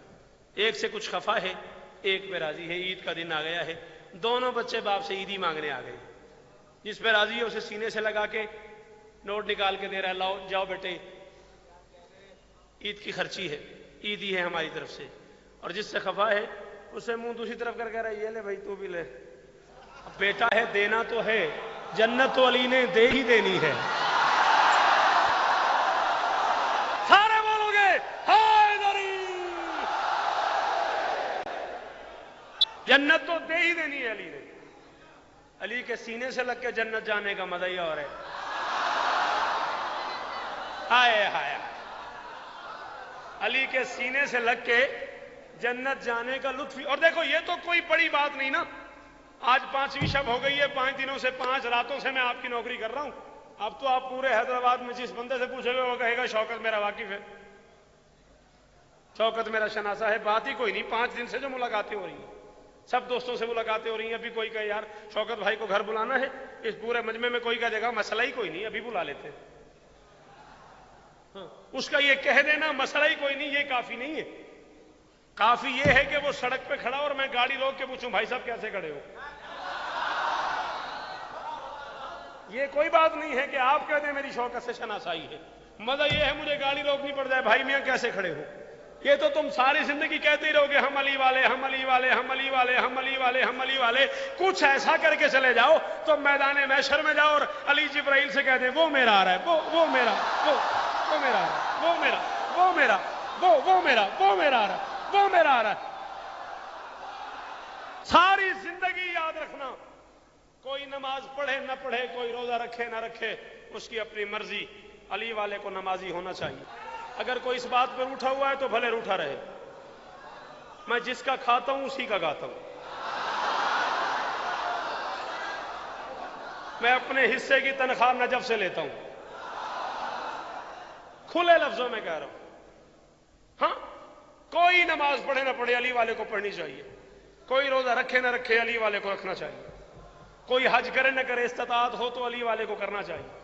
ایک سے کچھ خفا ہے، ایک پہ راضی ہے، عید کا دن آ گیا ہے، دونوں بچے باپ سے عیدی مانگنے آ گئے، جس پہ راضی ہے اسے سینے سے لگا کے نوٹ نکال کے دے رہا ہے، لاؤ جاؤ بیٹے عید کی خرچی ہے، عیدی ہے ہماری طرف سے، اور جس سے خفا ہے اسے منہ دوسری طرف کر کہہ رہا ہے یہ لے بھائی تو بھی لے، بیٹا ہے دینا تو ہے، جنت تو علی نے دے ہی دینی ہے۔ سارے بولو گے حیدری، جنت تو دے ہی دینی ہے علی نے، علی کے سینے سے لگ کے جنت جانے کا مزہ ہی اور ہے۔ ہائے ہائے، علی کے سینے سے لگ کے جنت جانے کا لطف۔ اور دیکھو یہ تو کوئی بڑی بات نہیں نا، آج 5ویں شب ہو گئی ہے، 5 دنوں سے 5 راتوں سے میں آپ کی نوکری کر رہا ہوں، اب تو آپ پورے حیدرآباد میں جس بندے سے پوچھے گے وہ کہے گا شوکت میرا واقف ہے، شوکت میرا شناسہ ہے۔ بات ہی کوئی نہیں، 5 دن سے جو ملاقاتیں ہو رہی ہیں، سب دوستوں سے ملاقاتیں ہو رہی ہیں، ابھی کوئی کہے یار شوکت بھائی کو گھر بلانا ہے، اس پورے مجمع میں کوئی کہہ دے گا مسئلہ ہی کوئی نہیں ابھی بلا لیتے ہیں، ہاں، اس کا یہ کہہ دینا مسئلہ ہی کوئی نہیں یہ کافی نہیں ہے، کافی یہ ہے کہ وہ سڑک پہ کھڑا اور میں گاڑی روک کے پوچھوں بھائی صاحب کیسے کھڑے ہو۔ یہ کوئی بات نہیں ہے کہ آپ کہہ دیں میری شوکت سے شناسائی ہے، مزہ یہ ہے مجھے گاڑی روکنی پڑ جائے بھائی میاں کیسے کھڑے ہو۔ یہ تو تم ساری زندگی کہتے ہی رہو گے ہم علی والے، ہم علی والے، ہم علی والے، ہم علی والے، ہم علی والے، کچھ ایسا کر کے چلے جاؤ تو میدان محشر میں جاؤ اور علی جبرائیل سے کہہ دیں وہ میرا آ رہا ہے، وہ میرا، وہ میرا آ رہا ہے، وہ میرا، وہ میرا، وہ میرا، وہ میرا آ رہا ہے، وہ میرا آ رہا ہے۔ ساری زندگی یاد رکھنا، کوئی نماز پڑھے نہ پڑھے، کوئی روزہ رکھے نہ رکھے، اس کی اپنی مرضی، علی والے کو نمازی ہونا چاہیے۔ اگر کوئی اس بات پر روٹھا ہوا ہے تو بھلے روٹھا رہے، میں جس کا کھاتا ہوں اسی کا گاتا ہوں، میں اپنے حصے کی تنخواہ نجف سے لیتا ہوں، کھلے لفظوں میں کہہ رہا ہوں۔ ہاں، کوئی نماز پڑھے نہ پڑھے علی والے کو پڑھنی چاہیے، کوئی روزہ رکھے نہ رکھے علی والے کو رکھنا چاہیے، کوئی حج کرے نہ کرے استطاعت ہو تو علی والے کو کرنا چاہیے،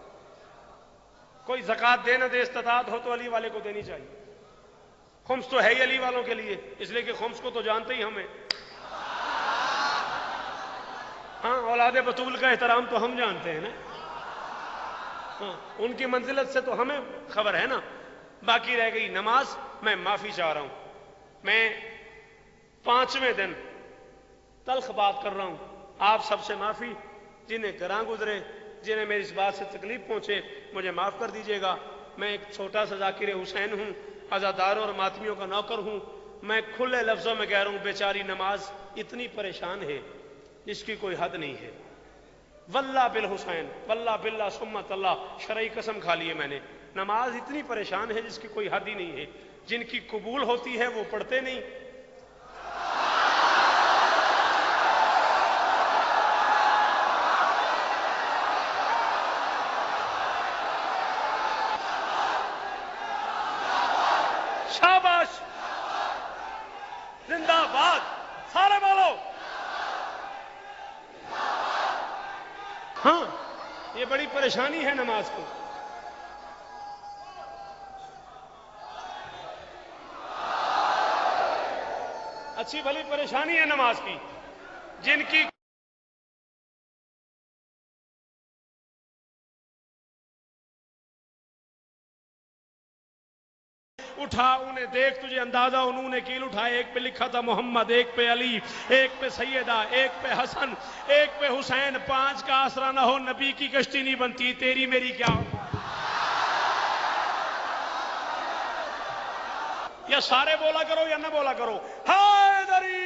کوئی زکوٰۃ دے نہ دے استطاعت ہو تو علی والے کو دینی چاہیے۔ خمس تو ہے ہی علی والوں کے لیے، اس لیے کہ خمس کو تو جانتے ہی ہمیں، ہاں اولاد بطول کا احترام تو ہم جانتے ہیں نا، ہاں ان کی منزلت سے تو ہمیں خبر ہے نا۔ باقی رہ گئی نماز، میں معافی چاہ رہا ہوں، میں 5ویں دن تلخ بات کر رہا ہوں، آپ سب سے معافی، جنہیں گراں گزرے، جنہیں میری اس بات سے تکلیف پہنچے مجھے معاف کر دیجیے گا۔ میں ایک چھوٹا سا ذاکر حسین ہوں، عزاداروں اور ماتمیوں کا نوکر ہوں، میں کھلے لفظوں میں کہہ رہا ہوں بیچاری نماز اتنی پریشان ہے جس کی کوئی حد نہیں ہے، واللہ بالحسین، واللہ باللہ سمت اللہ، شرعی قسم کھا لی ہے میں نے، نماز اتنی پریشان ہے جس کی کوئی حد ہی نہیں ہے، جن کی قبول ہوتی ہے وہ پڑھتے نہیں، شاباش، زندہ باد، سارے بولو، ہاں یہ بڑی پریشانی ہے نماز کو، اچھی بھلی پریشانی ہے نماز کی، جن کی اٹھا انہیں دیکھ تجھے اندازہ انہوں نے کیل اٹھائے، ایک پہ لکھا تھا محمد، ایک پہ علی، ایک پہ سیدہ، ایک پہ حسن، ایک پہ حسین، 5 کا آسرا نہ ہو نبی کی کشتی نہیں بنتی، تیری میری کیا ہو۔ یا سارے بولا کرو یا نہ بولا کرو، حیدری،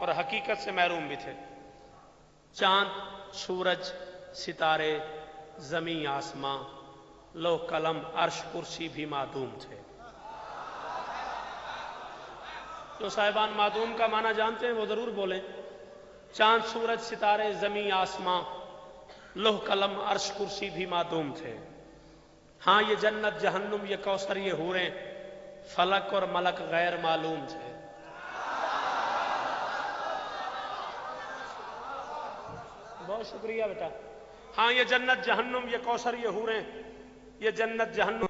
اور حقیقت سے محروم بھی تھے. چاند، سورج، ستارے، زمین، آسماں، لوح قلم، عرش، کرسی بھی معدوم تھے. جو صاحبان معدوم کا معنی جانتے ہیں وہ ضرور بولیں. چاند، سورج، ستارے، زمین، آسماں، لوح قلم، عرش، کرسی بھی معدوم تھے. ہاں یہ جنت، جہنم، یہ کوثر، یہ حوریں، فلک اور ملک غیر معلوم تھے. بہت شکریہ بیٹا. ہاں یہ جنت، جہنم، یہ کوثر، یہ حوریں، یہ جنت، جہنم.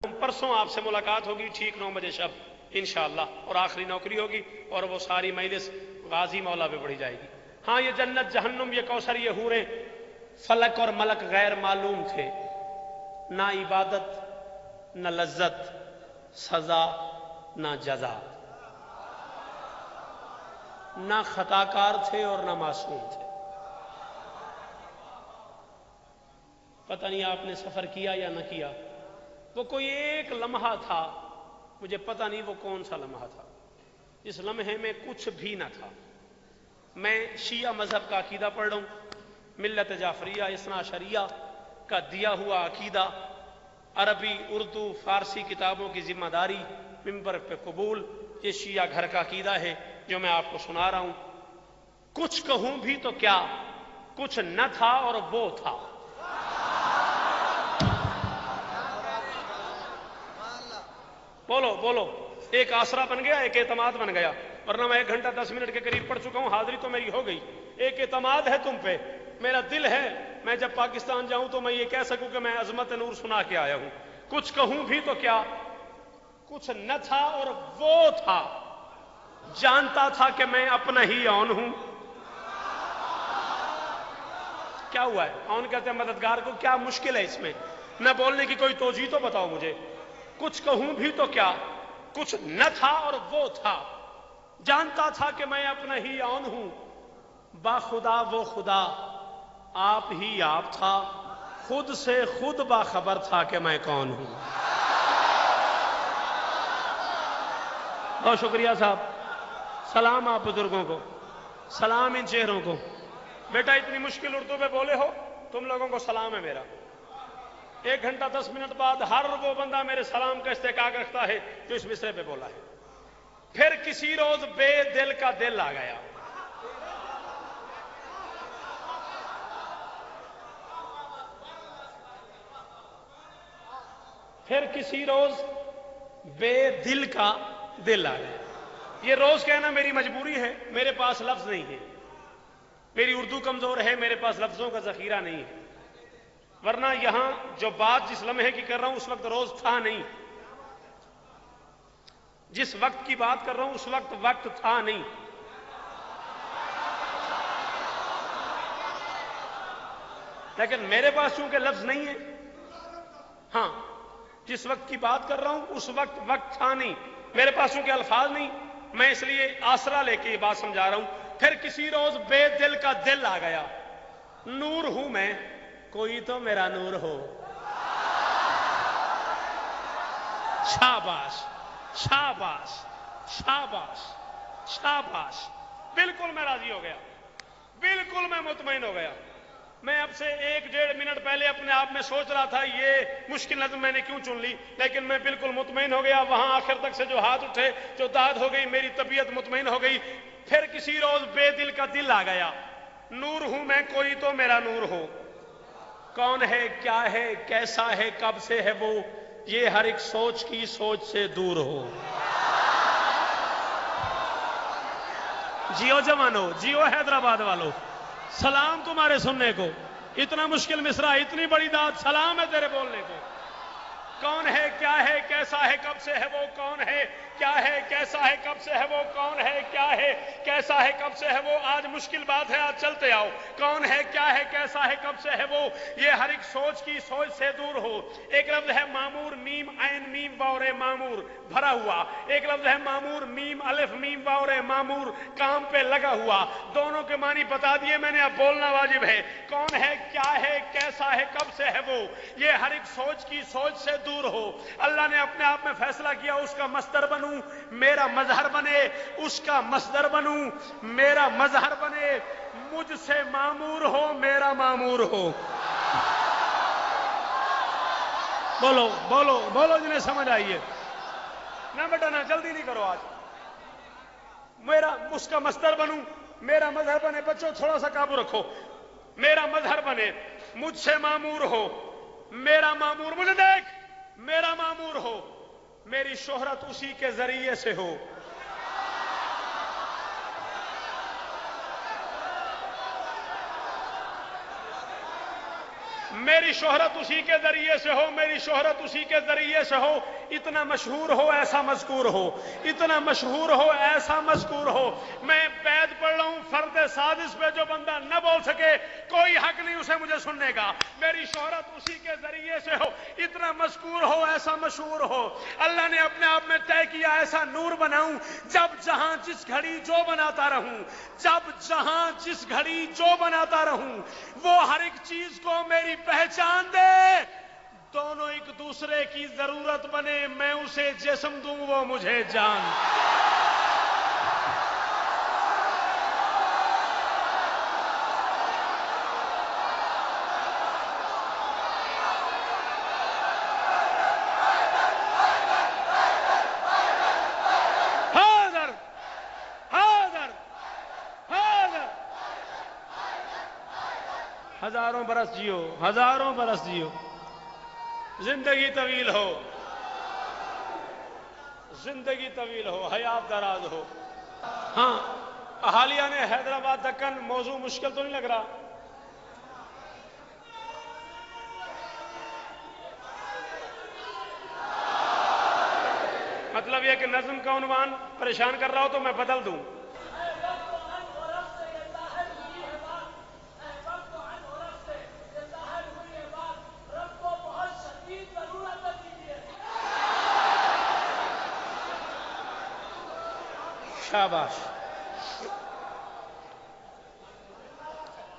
پرسوں آپ سے ملاقات ہوگی ٹھیک 9 بجے شب انشاءاللہ، اور آخری نوکری ہوگی اور وہ ساری مجلس غازی مولا پہ پڑھی جائے گی. ہاں یہ جنت، جہنم، یہ کوثر، یہ حوریں، فلک اور ملک غیر معلوم تھے. نہ عبادت، نہ لذت، سزا، نہ جزا. نہ خطا کار تھے اور نہ معصوم تھے. پتہ نہیں آپ نے سفر کیا یا نہ کیا، وہ کوئی ایک لمحہ تھا، مجھے پتہ نہیں وہ کون سا لمحہ تھا، اس لمحے میں کچھ بھی نہ تھا. میں شیعہ مذہب کا عقیدہ پڑھ رہا ہوں، ملت جعفریہ اثنا عشریہ کا دیا ہوا عقیدہ، عربی، اردو، فارسی کتابوں کی ذمہ داری، ممبر پہ قبول. یہ شیعہ گھر کا عقیدہ ہے جو میں آپ کو سنا رہا ہوں. کچھ کہوں بھی تو کیا، کچھ نہ تھا اور وہ تھا. بولو بولو. ایک آسرا بن گیا، ایک اعتماد بن گیا، ورنہ میں 1 گھنٹہ 10 منٹ کے قریب پڑھ چکا ہوں، حاضری تو میری ہو گئی. ایک اعتماد ہے تم پہ، میرا دل ہے میں جب پاکستان جاؤں تو میں یہ کہہ سکوں کہ میں عظمت نور سنا کے آیا ہوں. کچھ کہوں بھی تو کیا، کچھ نہ تھا اور وہ تھا. جانتا تھا کہ میں اپنا ہی آن ہوں. کیا ہوا ہے؟ آن کہتے ہیں مددگار کو. کیا مشکل ہے اس میں؟ نہ بولنے کی کوئی توجیہ تو بتاؤ مجھے. کچھ کہوں بھی تو کیا، کچھ نہ تھا اور وہ تھا. جانتا تھا کہ میں اپنا ہی آن ہوں. با خدا وہ خدا آپ ہی آپ تھا، خود سے خود باخبر تھا کہ میں کون ہوں. بہت شکریہ صاحب. سلام آپ بزرگوں کو، سلام ان چہروں کو. بیٹا اتنی مشکل اردو پہ بولے ہو، تم لوگوں کو سلام ہے میرا. 1 گھنٹہ 10 منٹ بعد ہر وہ بندہ میرے سلام کا استحقاق رکھتا ہے جو اس مصرے پہ بولا ہے. پھر کسی روز بے دل کا دل آ گیا. پھر کسی روز بے دل کا دل آ گیا. یہ روز کہنا میری مجبوری ہے، میرے پاس لفظ نہیں ہے، میری اردو کمزور ہے، میرے پاس لفظوں کا ذخیرہ نہیں ہے. ورنہ یہاں جو بات جس لمحے کی کر رہا ہوں اس وقت روز تھا نہیں. جس وقت کی بات کر رہا ہوں اس وقت تھا نہیں. لیکن میرے پاس چونکہ لفظ نہیں ہے، ہاں جس وقت کی بات کر رہا ہوں اس وقت تھا نہیں. میرے پاس چونکہ الفاظ نہیں، میں اس لیے آسرا لے کے یہ بات سمجھا رہا ہوں. پھر کسی روز بے دل کا دل آ گیا. نور ہوں میں، کوئی تو میرا نور ہو. شاباش شاباش شاباش شاباش. بالکل میں راضی ہو گیا، بالکل میں مطمئن ہو گیا. میں اب سے 1-1.5 منٹ پہلے اپنے آپ میں سوچ رہا تھا یہ مشکل نظم میں نے کیوں چن لی، لیکن میں بالکل مطمئن ہو گیا. وہاں آخر تک سے جو ہاتھ اٹھے، جو داد ہو گئی، میری طبیعت مطمئن ہو گئی. پھر کسی روز بے دل کا دل آ گیا. نور ہوں میں، کوئی تو میرا نور ہو. کون ہے، کیا ہے، کیسا ہے، کب سے ہے وہ، یہ ہر ایک سوچ کی سوچ سے دور ہو. جیو جوانو، جیو حیدرآباد والو، سلام تمہارے سننے کو. اتنا مشکل مصرع، اتنی بڑی داد، سلام ہے تیرے بولنے کو. کون ہے، کیا ہے، کیسا ہے، کب سے ہے وہ، کون ہے، کیا ہے، کیسا ہے، کب سے ہے وہ، کون ہے، کیا ہے، کیسا ہے، کب سے ہے وہ. آج مشکل بات ہے، آج چلتے آؤ. کون ہے، کیا ہے، کیسا ہے، کب سے ہے وہ، یہ ہر ایک سوچ کی سوچ سے دور ہو. ایک لفظ ہے معمور، میم عین میم میم واور معمور بھرا ہوا، ایک لفظ ہے معمور میم الف میم واور معمور کام پہ لگا ہوا، دونوں کے معنی بتا دیے میں نے، اب بولنا واجب ہے۔ کون ہے، کیا ہے، کیسا ہے، کب سے ہے وہ، یہ ہر ایک سوچ کی سوچ سے دور ہو۔ اللہ نے اپنے آپ میں فیصلہ کیا اس کا مصدر بنوں، میرا مظہر بنے، اس کا مصدر بنوں، میرا مظہر بنے، مجھ سے معمور ہو، میرا معمور ہو۔ بولو بولو بولو جنہیں سمجھ آئیے، نہ بیٹا نہ جلدی نہیں کرو، آج میرا اس کا مصدر بنوں، میرا مظہر بنے۔ بچوں تھوڑا سا قابو رکھو، میرا مظہر بنے، مجھ سے معمور ہو، میرا معمور، مجھے دیکھ، میرا معمور ہو، میری شہرت اسی کے ذریعے سے ہو۔ میری شہرت اسی کے ذریعے سے ہو، میری شہرت اسی کے ذریعے سے ہو، اتنا مشہور ہو ایسا مذکور ہو، اتنا مشہور ہو ایسا مذکور ہو۔ میں بیت پڑھ رہا ہوں، فرد سادس پہ جو بندہ نہ بول سکے کوئی حق نہیں اسے مجھے سننے کا، میری شہرت اسی کے ذریعے سے ہو، اتنا مذکور ہو ایسا مشہور ہو۔ اللہ نے اپنے آپ میں طے کیا ایسا نور بناؤں جب جہاں جس گھڑی جو بناتا رہوں، جب جہاں جس گھڑی جو بناتا رہوں، وہ ہر ایک چیز کو میری پہچان دے، دونوں ایک دوسرے کی ضرورت بنے، میں اسے جسم دوں وہ مجھے جان۔ حاضر حاضر حاضر، ہزاروں برس جیو، ہزاروں برس جیو، زندگی طویل ہو، زندگی طویل ہو، حیات دراز ہو۔ ہاں اہالیہ نے حیدرآباد دکن، موضوع مشکل تو نہیں لگ رہا؟ مطلب یہ کہ نظم کا عنوان پریشان کر رہا ہو تو میں بدل دوں۔ شاباش،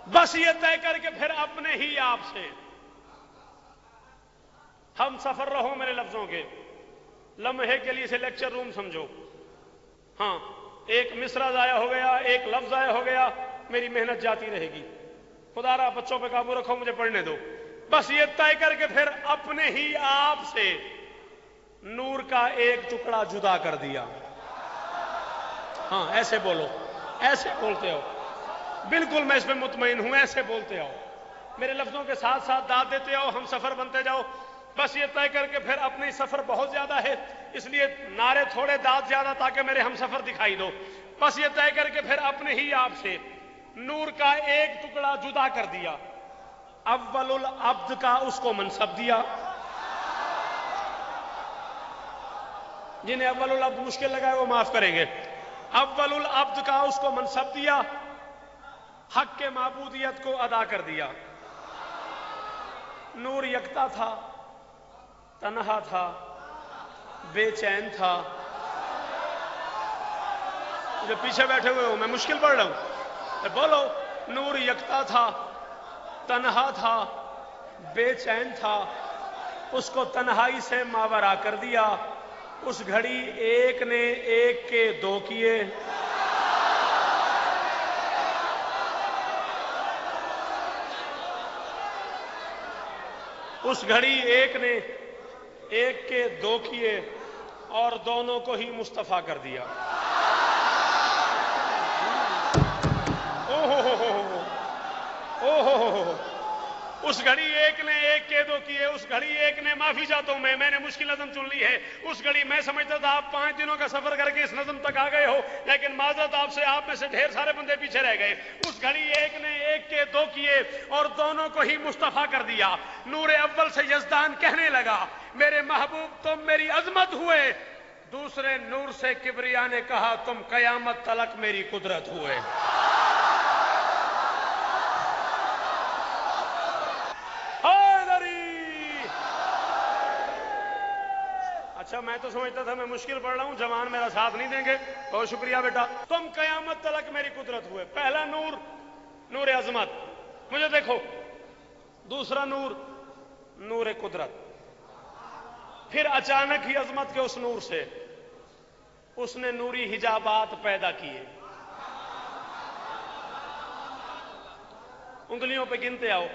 بس یہ طے کر کے پھر اپنے ہی آپ سے ہم سفر رہو میرے لفظوں کے، لمحے کے لیے اسے لیکچر روم سمجھو۔ ہاں ایک مصرع ضائع ہو گیا، ایک لفظ ضائع ہو گیا، میری محنت جاتی رہے گی، خدا را بچوں پہ قابو رکھو، مجھے پڑھنے دو۔ بس یہ طے کر کے پھر اپنے ہی آپ سے نور کا ایک ٹکڑا جدا کر دیا۔ ہاں ایسے بولو، ایسے بولتے ہو، بالکل میں اس پہ مطمئن ہوں، ایسے بولتے ہو، میرے لفظوں کے ساتھ ساتھ داد دیتے ہو، ہم سفر بنتے جاؤ۔ بس یہ طے کر کے پھر اپنی سفر بہت زیادہ ہے اس لیے نعرے تھوڑے داد زیادہ تاکہ میرے ہم سفر دکھائی دو۔ بس یہ طے کر کے پھر اپنے ہی آپ سے نور کا ایک ٹکڑا جدا کر دیا، اول العبد کا اس کو منصب دیا۔ جنہیں اول العبد مشکل لگا ہے وہ معاف کریں گے۔ اول العبد کا اس کو منصب دیا، حق کے معبودیت کو ادا کر دیا۔ نور یکتا تھا، تنہا تھا، بے چین تھا۔ جو پیچھے بیٹھے ہوئے ہو میں مشکل پڑھ رہا ہوں، بولو، نور یکتا تھا، تنہا تھا، بے چین تھا، اس کو تنہائی سے ماورا کر دیا۔ اس گھڑی ایک نے ایک کے دو کیے، اس گھڑی ایک نے ایک کے دو کیے اور دونوں کو ہی مصطفیٰ کر دیا۔ او ہو ہو، اس گھڑی ایک نے ایک کے دو کیے، اس گھڑی ایک نے، معافی چاہتا ہوں میں نے مشکل نظم چن لی ہے۔ اس گھڑی میں سمجھتا تھا آپ 5 دنوں کا سفر کر کے اس نظم تک آ گئے ہو، لیکن معذرت آپ سے، آپ میں سے ڈھیر سارے بندے پیچھے رہ گئے۔ اس گھڑی ایک نے ایک کے دو کیے اور دونوں کو ہی مصطفیٰ کر دیا۔ نور اول سے یزدان کہنے لگا میرے محبوب تم میری عظمت ہوئے، دوسرے نور سے کبریا نے کہا تم قیامت تلک میری قدرت ہوئے۔ اچھا میں تو سمجھتا تھا میں مشکل پڑھ رہا ہوں، جوان میرا ساتھ نہیں دیں گے، بہت شکریہ بیٹا. تم قیامت تلک میری قدرت ہوئے. پہلا نور نور عظمت، مجھے دیکھو. دوسرا نور نور قدرت. پھر اچانک ہی عظمت کے اس نور سے اس نے نوری حجابات پیدا کیے. انگلیوں پہ گنتے آؤ.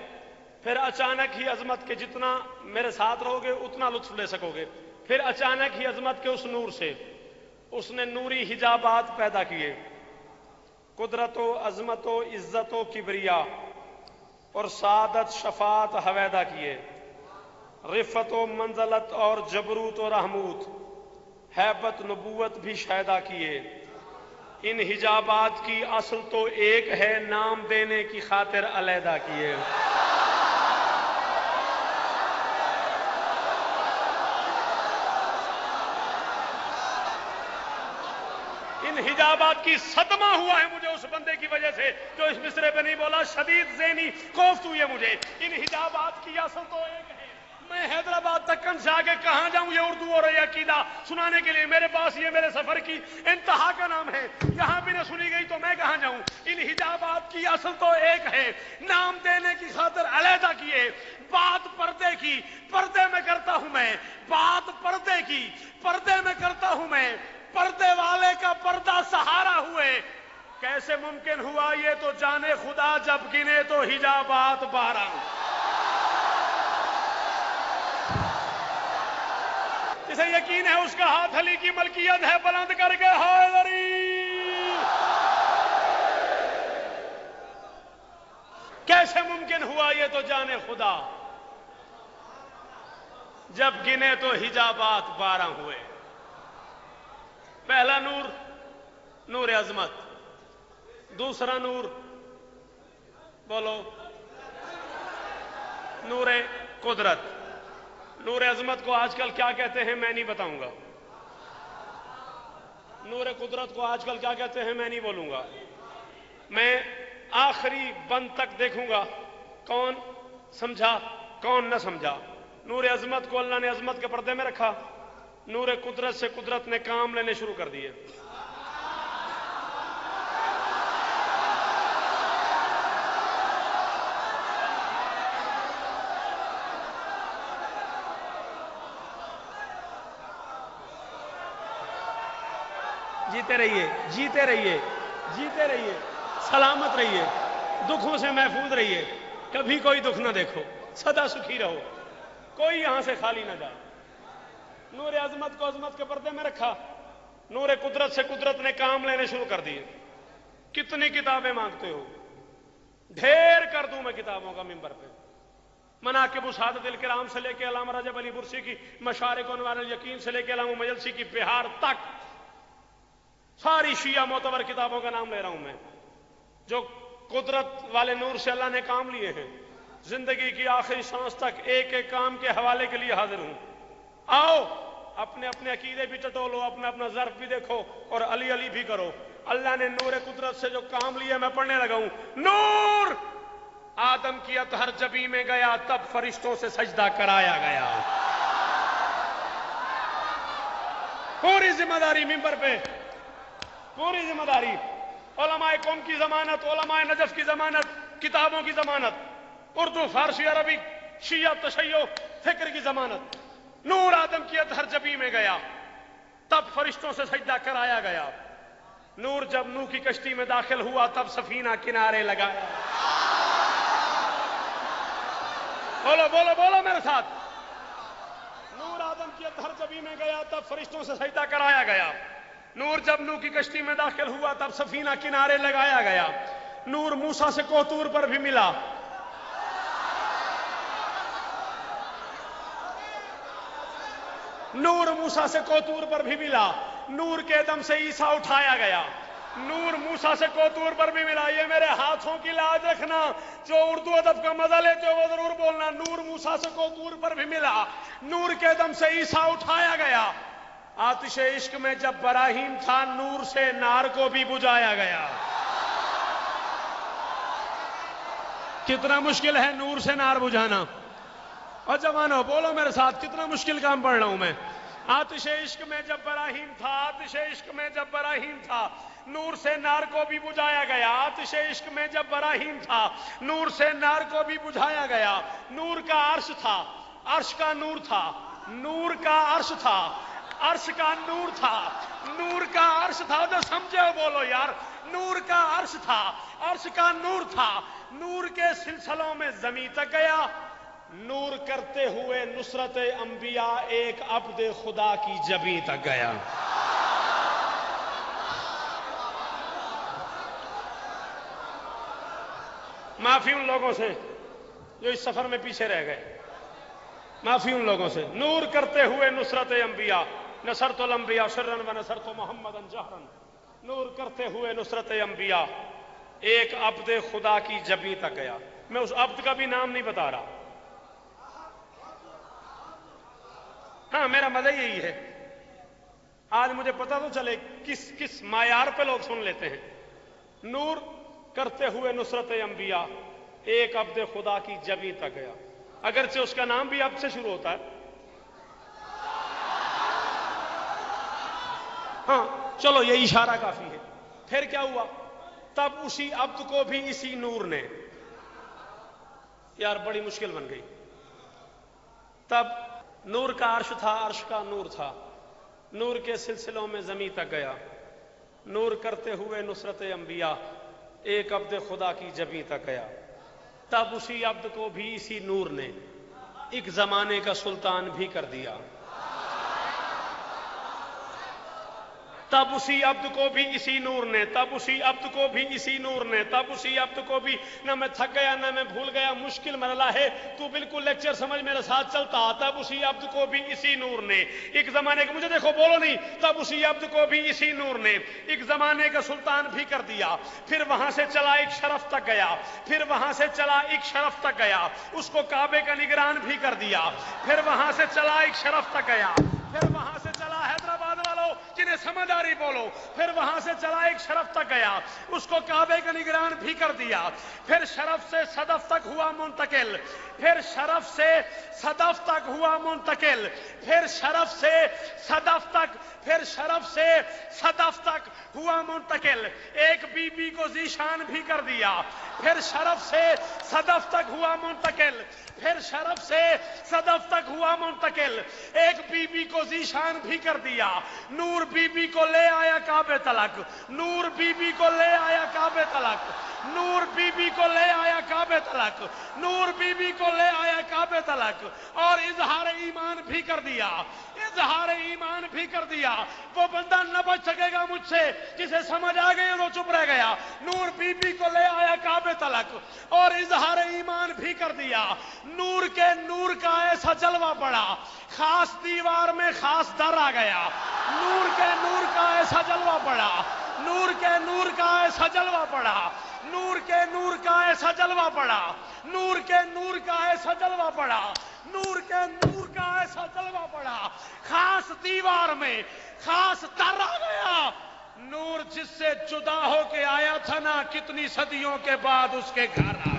پھر اچانک ہی عظمت کے، جتنا میرے ساتھ رہو گے اتنا لطف لے سکو گے. پھر اچانک ہی عظمت کے اس نور سے اس نے نوری حجابات پیدا کیے. قدرت و عظمت و عزت و کبریا اور سعادت شفاعت حویدہ کیے. رفت و منزلت اور جبروت و رحموت، ہیبت نبوت بھی شائدہ کیے. ان حجابات کی اصل تو ایک ہے، نام دینے کی خاطر علیحدہ کیے. ان حجابات کی صدمہ ہوا ہے مجھے اس بندے کی وجہ سے جو اس مصرے پہ نہیں بولا. شدید ذہنی کوفت ہوئی ہے مجھے. ان حجابات کی اصل تو ایک ہے. میں حیدرآباد تک سے آگے کہاں جاؤں یہ اردو اور یہ عقیدہ سنانے کے لیے؟ میرے پاس یہ میرے سفر کی انتہا کا نام ہے. یہاں بھی نہ سنی گئی تو میں کہاں جاؤں؟ ان حجابات کی اصل تو ایک ہے، نام دینے کی خاطر علیحدہ کیے. بات پردے کی، پردے میں کرتا ہوں میں. بات پردے کی، پردے میں کرتا ہوں میں. پردے والے کا پردہ سہارا ہوئے. کیسے ممکن ہوا یہ تو جانے خدا، جب گنے تو حجابات 12. جسے یقین ہے اس کا ہاتھ علی کی ملکیت ہے، بلند کر کے حیدری. کیسے ممکن ہوا یہ تو جانے خدا، جب گنے تو حجابات 12 ہوئے. پہلا نور نور عظمت. دوسرا نور بولو نور قدرت. نور عظمت کو آج کل کیا کہتے ہیں میں نہیں بتاؤں گا. نور قدرت کو آج کل کیا کہتے ہیں میں نہیں بولوں گا. میں آخری بند تک دیکھوں گا کون سمجھا کون نہ سمجھا. نور عظمت کو اللہ نے عظمت کے پردے میں رکھا. نور قدرت سے قدرت نے کام لینے شروع کر دیے. جیتے رہیے، جیتے رہیے، جیتے رہیے، سلامت رہیے، دکھوں سے محفوظ رہیے. کبھی کوئی دکھ نہ دیکھو، سدا سکھی رہو، کوئی یہاں سے خالی نہ جائے. نور عظمت کو عظمت کے پردے میں رکھا. نور قدرت سے قدرت نے کام لینے شروع کر دیے. کتنی کتابیں مانگتے ہو؟ ڈھیر کر دوں میں کتابوں کا ممبر پہ. مناقب سعادت الکرام سے لے کے علامہ رجب علی برسی کی مشارق انوار الیقین سے لے کے علامہ مجلسی کی بہار تک ساری شیعہ معتبر کتابوں کا نام لے رہا ہوں میں، جو قدرت والے نور سے اللہ نے کام لیے ہیں. زندگی کی آخری سانس تک ایک ایک کام کے حوالے کے لیے حاضر ہوں. آؤ اپنے اپنے عقیدے بھی ٹٹولو، اپنا اپنا ظرف بھی دیکھو اور علی علی بھی کرو. اللہ نے نور قدرت سے جو کام لیا میں پڑھنے لگا ہوں. نور آدم کی اطہر جبی میں گیا، تب فرشتوں سے سجدہ کرایا گیا. پوری ذمہ داری ممبر پہ، پوری ذمہ داری. علماء قوم کی ضمانت، علماء نجف کی ضمانت، کتابوں کی ضمانت، اردو فارسی عربی شیعہ تشیع فکر کی ضمانت. نور آدم کی اطہر جبی میں گیا، تب فرشتوں سے سجدہ کرایا گیا. نور جب نوح کی کشتی میں داخل ہوا، تب سفینہ کنارے لگایا. بولو بولو بولو میرے ساتھ. نور آدم کی اطہر جبی میں گیا، تب فرشتوں سے سجدہ کرایا گیا. نور جب نوح کی کشتی میں داخل ہوا، تب سفینہ کنارے لگایا گیا. نور موسیٰ سے کوطور پر بھی ملا. نور موسیٰ سے کوطور پر بھی ملا. نور کے دم سے عیسیٰ اٹھایا گیا. نور موسیٰ سے کوطور پر بھی ملا. یہ میرے ہاتھوں کی لاج رکھنا، جو اردو ادب کا مزہ لیتے ہو وہ ضرور بولنا. نور موسیٰ سے کوطور پر بھی ملا. نور کے دم سے عیسیٰ اٹھایا گیا. آتش عشق میں جب براہیم تھا، نور سے نار کو بھی بجھایا گیا. کتنا مشکل ہے نور سے نار بجھانا. اور جوانو بولو میرے ساتھ، کتنا مشکل کام پڑھ رہا ہوں میں. آتش عشق میں جب براہیم تھا، آتش عشق میں جب براہیم تھا، نور سے نار کو بھی بجھایا گیا۔ آتش عشق میں جب براہیم تھا، نور سے نار کو بھی بجھایا گیا۔ نور کا عرش تھا، عرش کا نور تھا، نور کا عرش تھا، عرش کا نور تھا، نور کا عرش تھا۔ جو سمجھے ہو بولو یار، نور کا عرش تھا، عرش کا نور تھا، نور کے سلسلوں میں زمیں تک گیا، نور کرتے ہوئے نصرت انبیاء ایک عبد خدا کی جبیں تک گیا۔ معافی ان لوگوں سے جو اس سفر میں پیچھے رہ گئے، معافی ان لوگوں سے۔ نور کرتے ہوئے نصرت انبیاء، نصرت الانبیاء سرا و نصرت محمدا جہرا، نور کرتے ہوئے نصرت انبیاء ایک عبد خدا کی جبیں تک گیا۔ میں اس عبد کا بھی نام نہیں بتا رہا، ہاں میرا مزہ یہی ہے آج مجھے پتا تو چلے کس معیار پہ لوگ سن لیتے ہیں۔ نور کرتے ہوئے نصرت انبیاء ایک عبد خدا کی جبیں تک گیا، اگرچہ اس کا نام بھی عبد سے شروع ہوتا ہے۔ ہاں چلو یہ اشارہ کافی ہے۔ پھر کیا ہوا؟ تب اسی عبد کو بھی اسی نور نے، یار بڑی مشکل بن گئی۔ تب نور کا عرش تھا، عرش کا نور تھا، نور کے سلسلوں میں زمیں تک گیا، نور کرتے ہوئے نصرت انبیاء ایک عبد خدا کی جبیں تک گیا۔ تب اسی عبد کو بھی اسی نور نے ایک زمانے کا سلطان بھی کر دیا۔ تب اسی عبد کو بھی اسی نور نے، تب اسی عبد کو بھی اسی نور نے، تب اسی عبد کو بھی، نہ میں تھک گیا نہ میں بھول گیا، مشکل مرحلہ ہے تو بالکل لیکچر سمجھ میرے ساتھ چلتا۔ تب اسی عبد کو بھی اسی نور نے ایک زمانے کا، مجھے دیکھو بولو نہیں، تب اسی عبد کو بھی اسی نور نے ایک زمانے کا سلطان بھی کر دیا۔ پھر وہاں سے چلا ایک شرف تک گیا، پھر وہاں سے چلا ایک شرف تک گیا، اس کو کعبے کا نگران بھی کر دیا۔ پھر وہاں سے چلا ایک شرف تک گیا، پھر وہاں سے چلا، حیدرآباد والوں جنہیں سمجھ آ رہی بولو، پھر وہاں سے چلا ایک شرف تک گیا، اس کو کعبے کا نگران بھی کر دیا۔ پھر شرف سے صدف تک ہوا منتقل، پھر شرف سے صدف تک ہوا منتقل، پھر شرف سے صدف تک، پھر شرف سے صدف تک ہوا منتقل، ایک بی بی کو ذیشان بھی کر دیا۔ پھر شرف سے صدف تک ہوا منتقل، پھر شرف سے صدف تک ہوا منتقل، ایک بی بی کو ذیشان بھی کر دیا۔ نور بی بی کو لے آیا کعبے تلک، نور بی بی کو لے آیا کعبے تلک، نور بی بی کو لے آیا کعبے تلک، نور بی بی کو لے آیا کعبے تلک، اور اظہار ایمان بھی کر دیا، اظہار ایمان بھی کر دیا۔ وہ بندہ نہ بچ سکے گا مجھ سے جسے سمجھ آ گئی وہ چپ رہ گیا۔ نور بی بی کو لے آیا کعبے تلک اور اظہار ایمان بھی کر دیا۔ نور کے نور کا ایسا جلوہ پڑا، خاص دیوار میں خاص در آ گیا۔ نور کے نور کا ایسا جلوہ پڑا، نور کے نور کا ایسا جلوہ پڑا، نور کے نور کا ایسا جلوہ پڑا، نور کے نور کا ایسا جلوہ پڑا، نور کے نور کا ایسا جلوہ پڑا، خاص دیوار میں خاص در آ گیا۔ نور جس سے جدا ہو کے آیا تھا نا، کتنی صدیوں کے بعد اس کے گھر آ گیا۔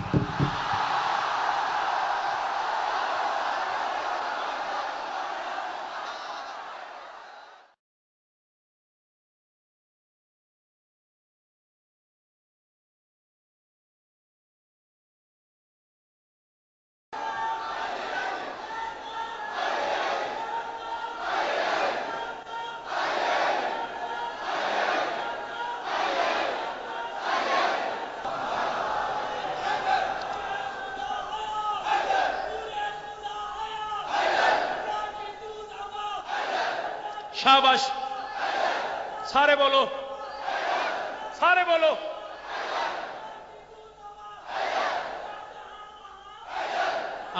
شاباش، سارے بولو، سارے بولو۔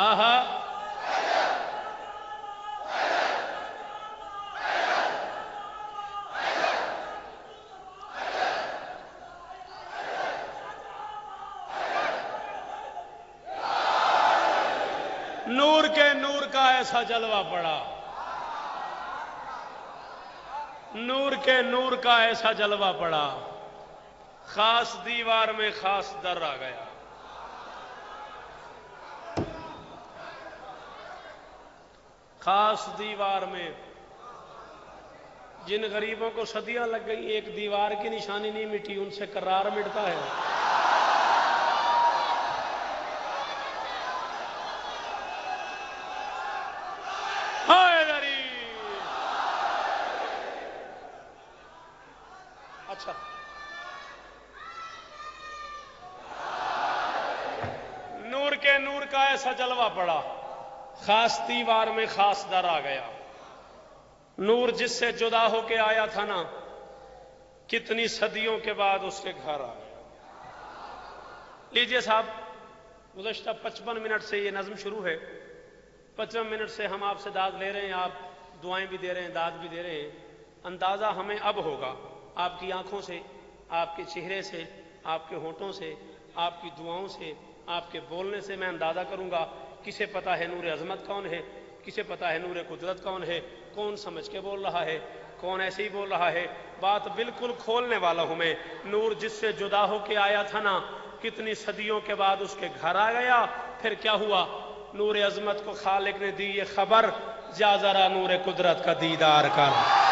آہا، نور کے نور کا ایسا جلوہ پڑا، نور کے نور کا ایسا جلوہ پڑا، خاص دیوار میں خاص در آ گیا۔ خاص دیوار میں جن غریبوں کو صدیاں لگ گئی ایک دیوار کی نشانی نہیں مٹی، ان سے قرار مٹتا ہے۔ اچھا، نور کے نور کا ایسا جلوہ پڑا، خاص دیوار میں خاص در آ گیا۔ نور جس سے جدا ہو کے آیا تھا نا، کتنی صدیوں کے بعد اس کے گھر آ گیا۔ لیجئے صاحب، گزشتہ 55 منٹ سے یہ نظم شروع ہے، 55 منٹ سے ہم آپ سے داد لے رہے ہیں، آپ دعائیں بھی دے رہے ہیں، داد بھی دے رہے ہیں۔ اندازہ ہمیں اب ہوگا آپ کی آنکھوں سے، آپ کے چہرے سے، آپ کے ہونٹوں سے، آپ کی دعاؤں سے، آپ کے بولنے سے میں اندازہ کروں گا کسے پتا ہے نور عظمت کون ہے، کسے پتا ہے نور قدرت کون ہے، کون سمجھ کے بول رہا ہے، کون ایسے ہی بول رہا ہے۔ بات بالکل کھولنے والا ہوں میں۔ نور جس سے جدا ہو کے آیا تھا نا، کتنی صدیوں کے بعد اس کے گھر آ گیا۔ پھر کیا ہوا؟ نور عظمت کو خالق نے دی یہ خبر، جا ذرا نور قدرت کا دیدار کر۔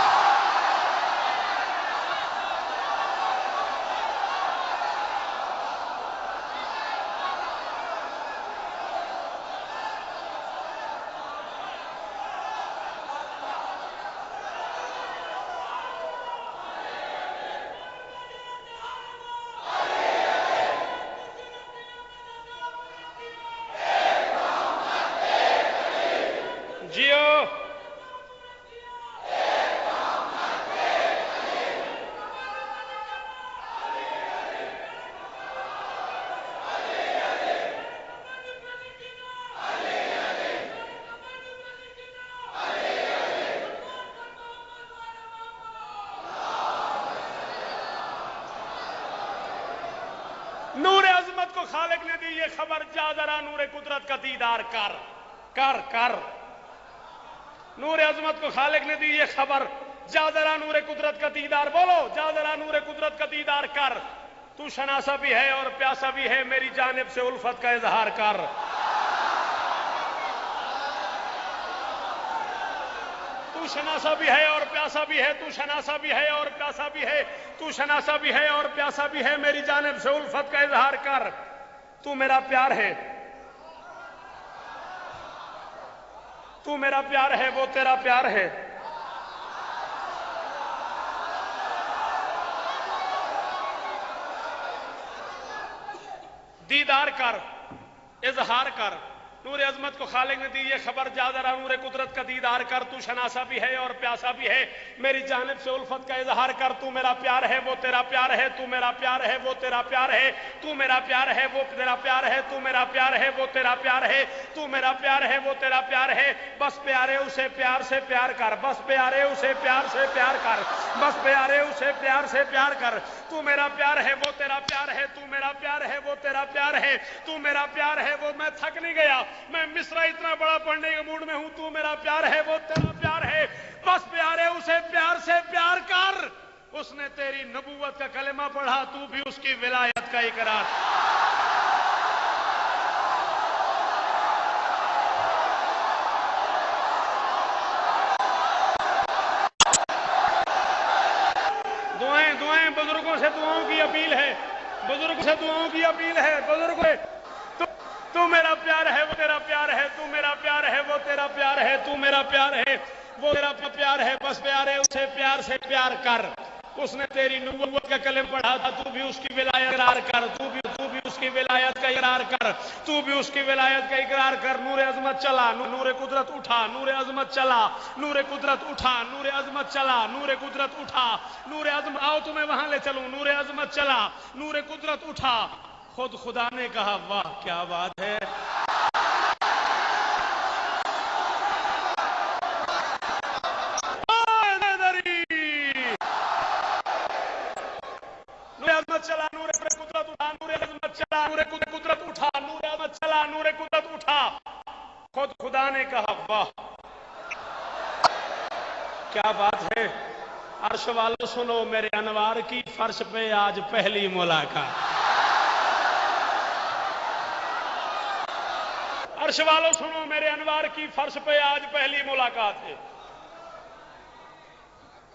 جیو نور عظمت کو خالق نے دی یہ خبر، جا ذرا نور قدرت کا دیدار کر کر کر۔ نور عظمت کو خالق نے دی یہ خبر، جا ذرا نور قدرت کا دیدار، بولو جا ذرا نور قدرت کا دیدار کر۔ تو شناسا بھی ہے اور پیاسا بھی ہے، میری جانب سے الفت کا اظہار کر۔ تو شناسا بھی ہے اور پیاسا بھی ہے، تو شناسا بھی ہے اور پیاسا بھی ہے، تو شناسا بھی ہے اور پیاسا بھی ہے، میری جانب سے الفت کا اظہار کر۔ تو میرا پیار ہے، تو میرا پیار ہے، وہ تیرا پیار ہے۔ دیدار کر، اظہار کر۔ نور عظمت کو خالق نے دی یہ خبر، جا ذرا نور قدرت کا دیدار کر۔ تو شناسا بھی ہے اور پیاسا بھی ہے، میری جانب سے الفت کا اظہار کر۔ تو میرا پیار ہے، وہ تیرا پیار ہے، تو میرا پیار ہے، وہ تیرا پیار ہے، تو میرا پیار ہے، وہ تیرا پیار ہے، تو میرا پیار ہے، وہ تیرا پیار ہے، تو میرا پیار ہے، وہ تیرا پیار ہے۔ بس پیارے اسے پیار سے پیار کر، بس پیارے اسے پیار سے پیار کر، بس پیارے اسے پیار سے پیار کر۔ تو میرا پیار ہے، وہ تیرا پیار ہے، تو میرا پیار ہے، وہ تیرا پیار ہے، تو میرا پیار ہے، وہ میں تھک نہیں گیا، میں مصرع اتنا بڑا پڑھنے کے موڈ میں ہوں۔ تو میرا پیار ہے، وہ تیرا پیار ہے، بس پیارے اسے پیار سے پیار کر۔ اس نے تیری نبوت کا کلمہ پڑھا، تو بھی اس کی ولایت کا اقرار۔ دعائیں بزرگوں سے دعاؤں کی اپیل ہے، بزرگ سے دعاؤں کی اپیل ہے، بزرگ ہے۔ تو میرا پیار ہے، وہ تیرا پیار ہے، تو میرا پیار ہے، وہ تیرا پیار ہے، تو میرا پیار ہے، وہ تیرا پیار ہے، بس پیارے اسے پیار سے پیار کر۔ اس نے تیری نبوت کا کلمہ پڑھا تھا، تو بھی اس کی ولایت اقرار کر، تو بھی اس کی ولایت کا اقرار کر، تو بھی اس کی ولایت کا اقرار کر۔ نور عظمت چلا، نور قدرت اٹھا، نور عظمت چلا، نور قدرت اٹھا، نور عظمت چلا، نور قدرت اٹھا، نور عظمت، آؤ تمہیں وہاں لے چلوں۔ نور عظمت چلا، نور قدرت اٹھا۔ خود خدا نے کہا، واہ کیا بات ہے۔ نور عظمت چلا، نور قدرت اٹھا، نور عظمت چلا، نور قدرت اٹھا، نور عظمت چلا، نور قدرت اٹھا۔ خود خدا نے کہا، واہ کیا بات ہے۔ عرش والوں سنو، میرے انوار کی فرش پہ آج پہلی ملاقات۔ عرش والوں سنو، میرے انوار کی فرش پہ آج پہلی ملاقات ہے۔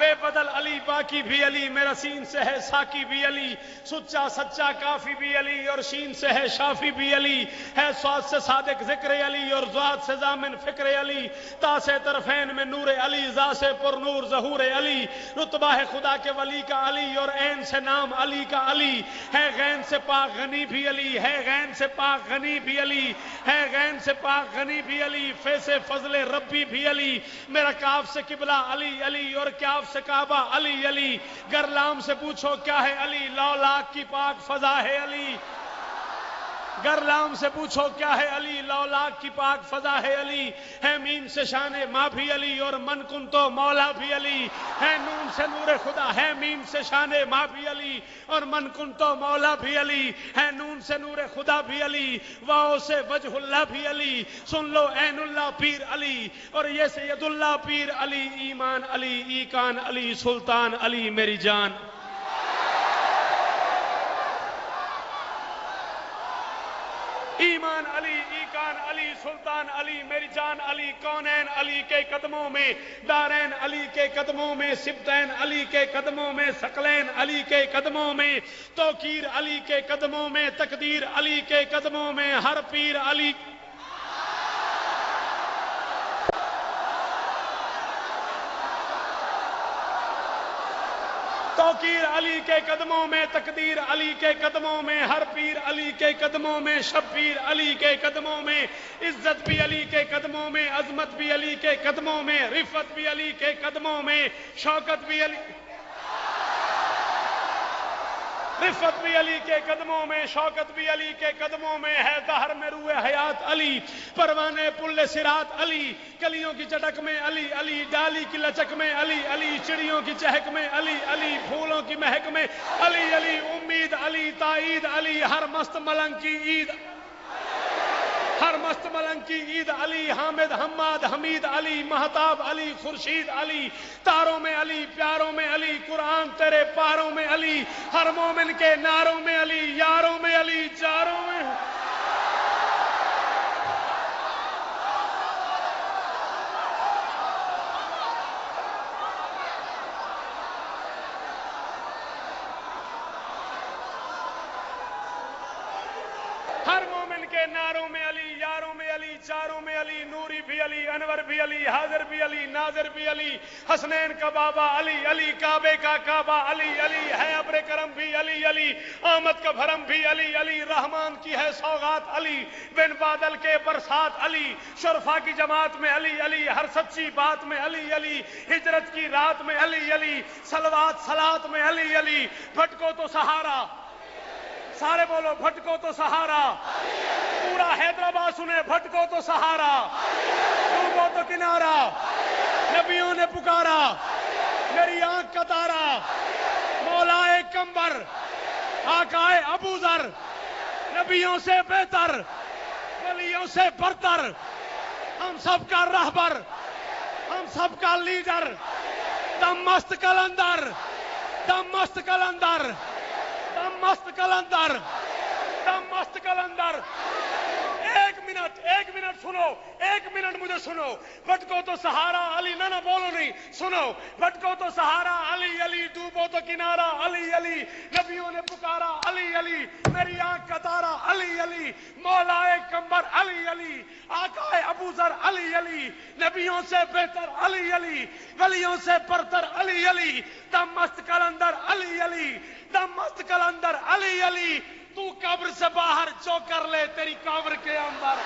بے بدل علی باقی بھی علی، میرا سین سے ہے ساکی بھی علی، سچا سچا کافی بھی علی، اور شین سے ہے شافی بھی علی، ہے سواد سے صادق ذکر علی، اور ذات سے ضامن فکر علی، تا سے طرفین میں نور علی، ذا سے پر نور ظہور علی، رتبہ ہے خدا کے ولی کا علی، اور عین سے نام علی کا علی، ہے غین سے پاک غنی بھی علی، ہے غین سے پاک غنی بھی علی، ہے غین سے پاک غنی بھی علی، فے سے فضل ربی بھی علی، میرا کاف سے قبلہ علی علی، اور کاف سے کعبہ علی علی، گر لام سے پوچھو کیا ہے علی، لا لاکھ کی پاک فضا ہے علی، گر لام سے پوچھو کیا ہے علی، لا لاکھ کی پاک فضا ہے علی، ہے میم سے شان ماں بھی علی، اور من کن تو مولا بھی علی، ہے نون سے نور خدا، ہے میم سے شان ماں بھی علی، اور من کن تو مولا بھی علی، ہے نون سے نور خدا بھی علی، واؤ سے وجہ اللہ بھی علی، سن لو عین اللہ پیر علی، اور یہ سید اللہ پیر علی، ایمان علی، ایکان علی، سلطان علی میری جان، ایمان علی، ایکان علی، سلطان علی میری جان علی، کونین علی کے قدموں میں، دارین علی کے قدموں میں، سبتین علی کے قدموں میں، ثقلین علی کے قدموں میں، توقیر علی کے قدموں میں، تقدیر علی کے قدموں میں، ہر پیر علی، توقیر علی کے قدموں میں، تقدیر علی کے قدموں میں، ہر پیر علی کے قدموں میں، شبیر علی کے قدموں میں، عزت بھی علی کے قدموں میں، عظمت بھی علی کے قدموں میں، رفت بھی علی کے قدموں میں، شوکت بھی علی، رفت بھی علی کے قدموں میں، شوکت بھی علی کے قدموں میں، ہے دہر میں روح حیات علی، پروانے پل صراط علی، کلیوں کی چٹک میں علی علی، ڈالی کی لچک میں علی علی، چڑیوں کی چہک میں علی علی، پھولوں کی مہک میں علی علی، امید علی، تائید علی، ہر مست ملنگ کی عید، ہر مست ملنگ کی عید علی، حامد حماد حمید علی، مہتاب علی، خورشید علی، تاروں میں علی، پیاروں میں علی، قرآن تیرے پاروں میں علی، ہر مومن کے ناروں میں علی، یاروں میں علی، چاروں میں، ہر مومن کے ناروں میں علی، یاروں میں علی، چاروں میں علی، نوری بھی علی، انور بھی علی، حاضر بھی علی، ناظر بھی علی، حسنین کا بابا علی علی، کعبے کا کعبہ علی علی، ہے ابر کرم بھی علی علی، آمد کا بھرم بھی علی علی، رحمان کی ہے سوغات علی، بن بادل کے برسات علی، شرفا کی جماعت میں علی علی، ہر سچی بات میں علی علی، ہجرت کی رات میں علی علی، صلوات صلات میں علی علی، بھٹکو تو سہارا، سارے بولو بھٹکو تو سہارا، پورا حیدرآباد سنے بھٹکو تو سہارا، ڈوبو تو کنارا، نبیوں نے پکارا، میری آنکھ کا تارا، مولائے کمبر، آقائے ابو ذر، نبیوں سے بہتر، ولیوں سے برتر، ہم سب کا رہبر، ہم سب کا لیڈر، دم مست کلندر، دم مست کلندر، دم مست کلندر، دم مست کلندر، ایک منٹ سنو، ایک منٹ مجھے سنو، بھٹکو تو سہارا علی، نہ بولو نہیں، سنو، بھٹکو تو سہارا علی علی، ڈوبو تو کنارا علی علی، نبیوں نے پکارا علی علی، میری آنکھ کا تارا علی علی، مولائے کمبر علی علی، آقائے ابو ذر علی علی، نبیوں سے بہتر علی علی، ولیوں سے برتر علی علی، دم مست کلندر علی علی، دم مست کلندر علی علی، تو قبر سے باہر جو کر لے تیری قبر کے اندر،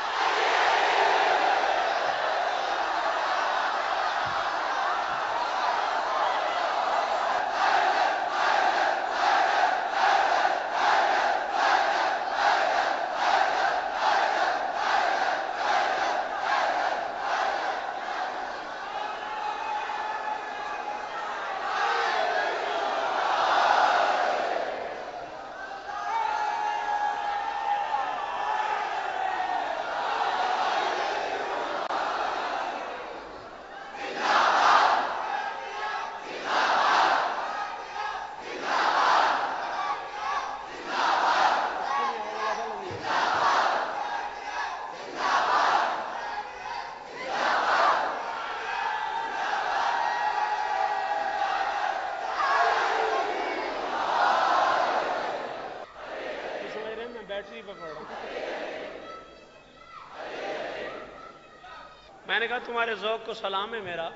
میں نے کہا تمہارے ذوق کو سلام ہے میرا،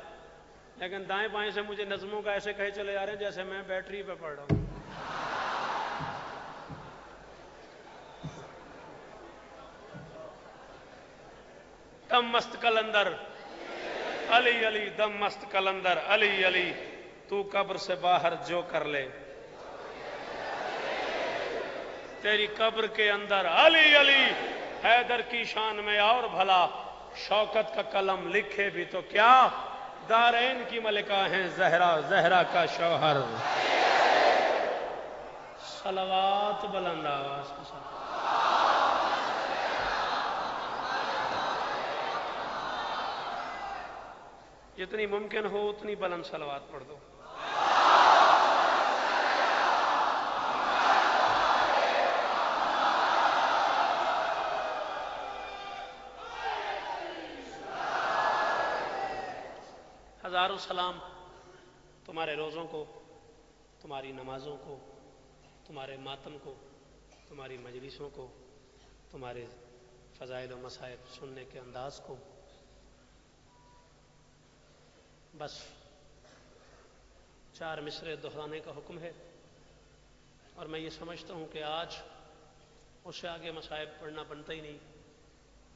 لیکن دائیں بائیں سے مجھے نظموں کا ایسے کہے چلے جا رہے ہیں جیسے میں بیٹری پہ پڑھ رہا ہوں۔ دم مست کلندر علی علی، دم مست کلندر علی علی، تو قبر سے باہر جو کر لے تیری قبر کے اندر علی علی، حیدر کی شان میں اور بھلا شوکت کا قلم لکھے بھی تو کیا، دارین کی ملکہ ہیں زہرا، زہرا کا شوہر۔ صلوات بلند آواز کے ساتھ۔ جتنی ممکن ہو اتنی بلند صلوات پڑھ دو۔ ہزاروں سلام تمہارے روزوں کو، تمہاری نمازوں کو، تمہارے ماتم کو، تمہاری مجلسوں کو، تمہارے فضائل و مصائب سننے کے انداز کو۔ بس 4 مصرے دہرانے کا حکم ہے، اور میں یہ سمجھتا ہوں کہ آج اس سے آگے مصائب پڑھنا بنتا ہی نہیں،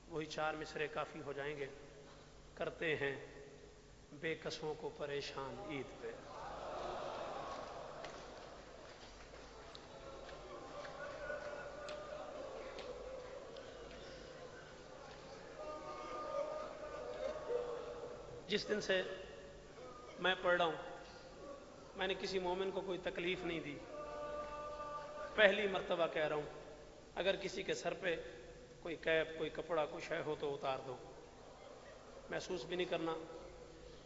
وہی 4 مصرے کافی ہو جائیں گے۔ کرتے ہیں بے قصوں کو پریشان عید پہ۔ جس دن سے میں پڑھ رہا ہوں میں نے کسی مومن کو کوئی تکلیف نہیں دی، پہلی مرتبہ کہہ رہا ہوں، اگر کسی کے سر پہ کوئی کیپ، کوئی کپڑا، کوئی شے ہو تو اتار دو، محسوس بھی نہیں کرنا۔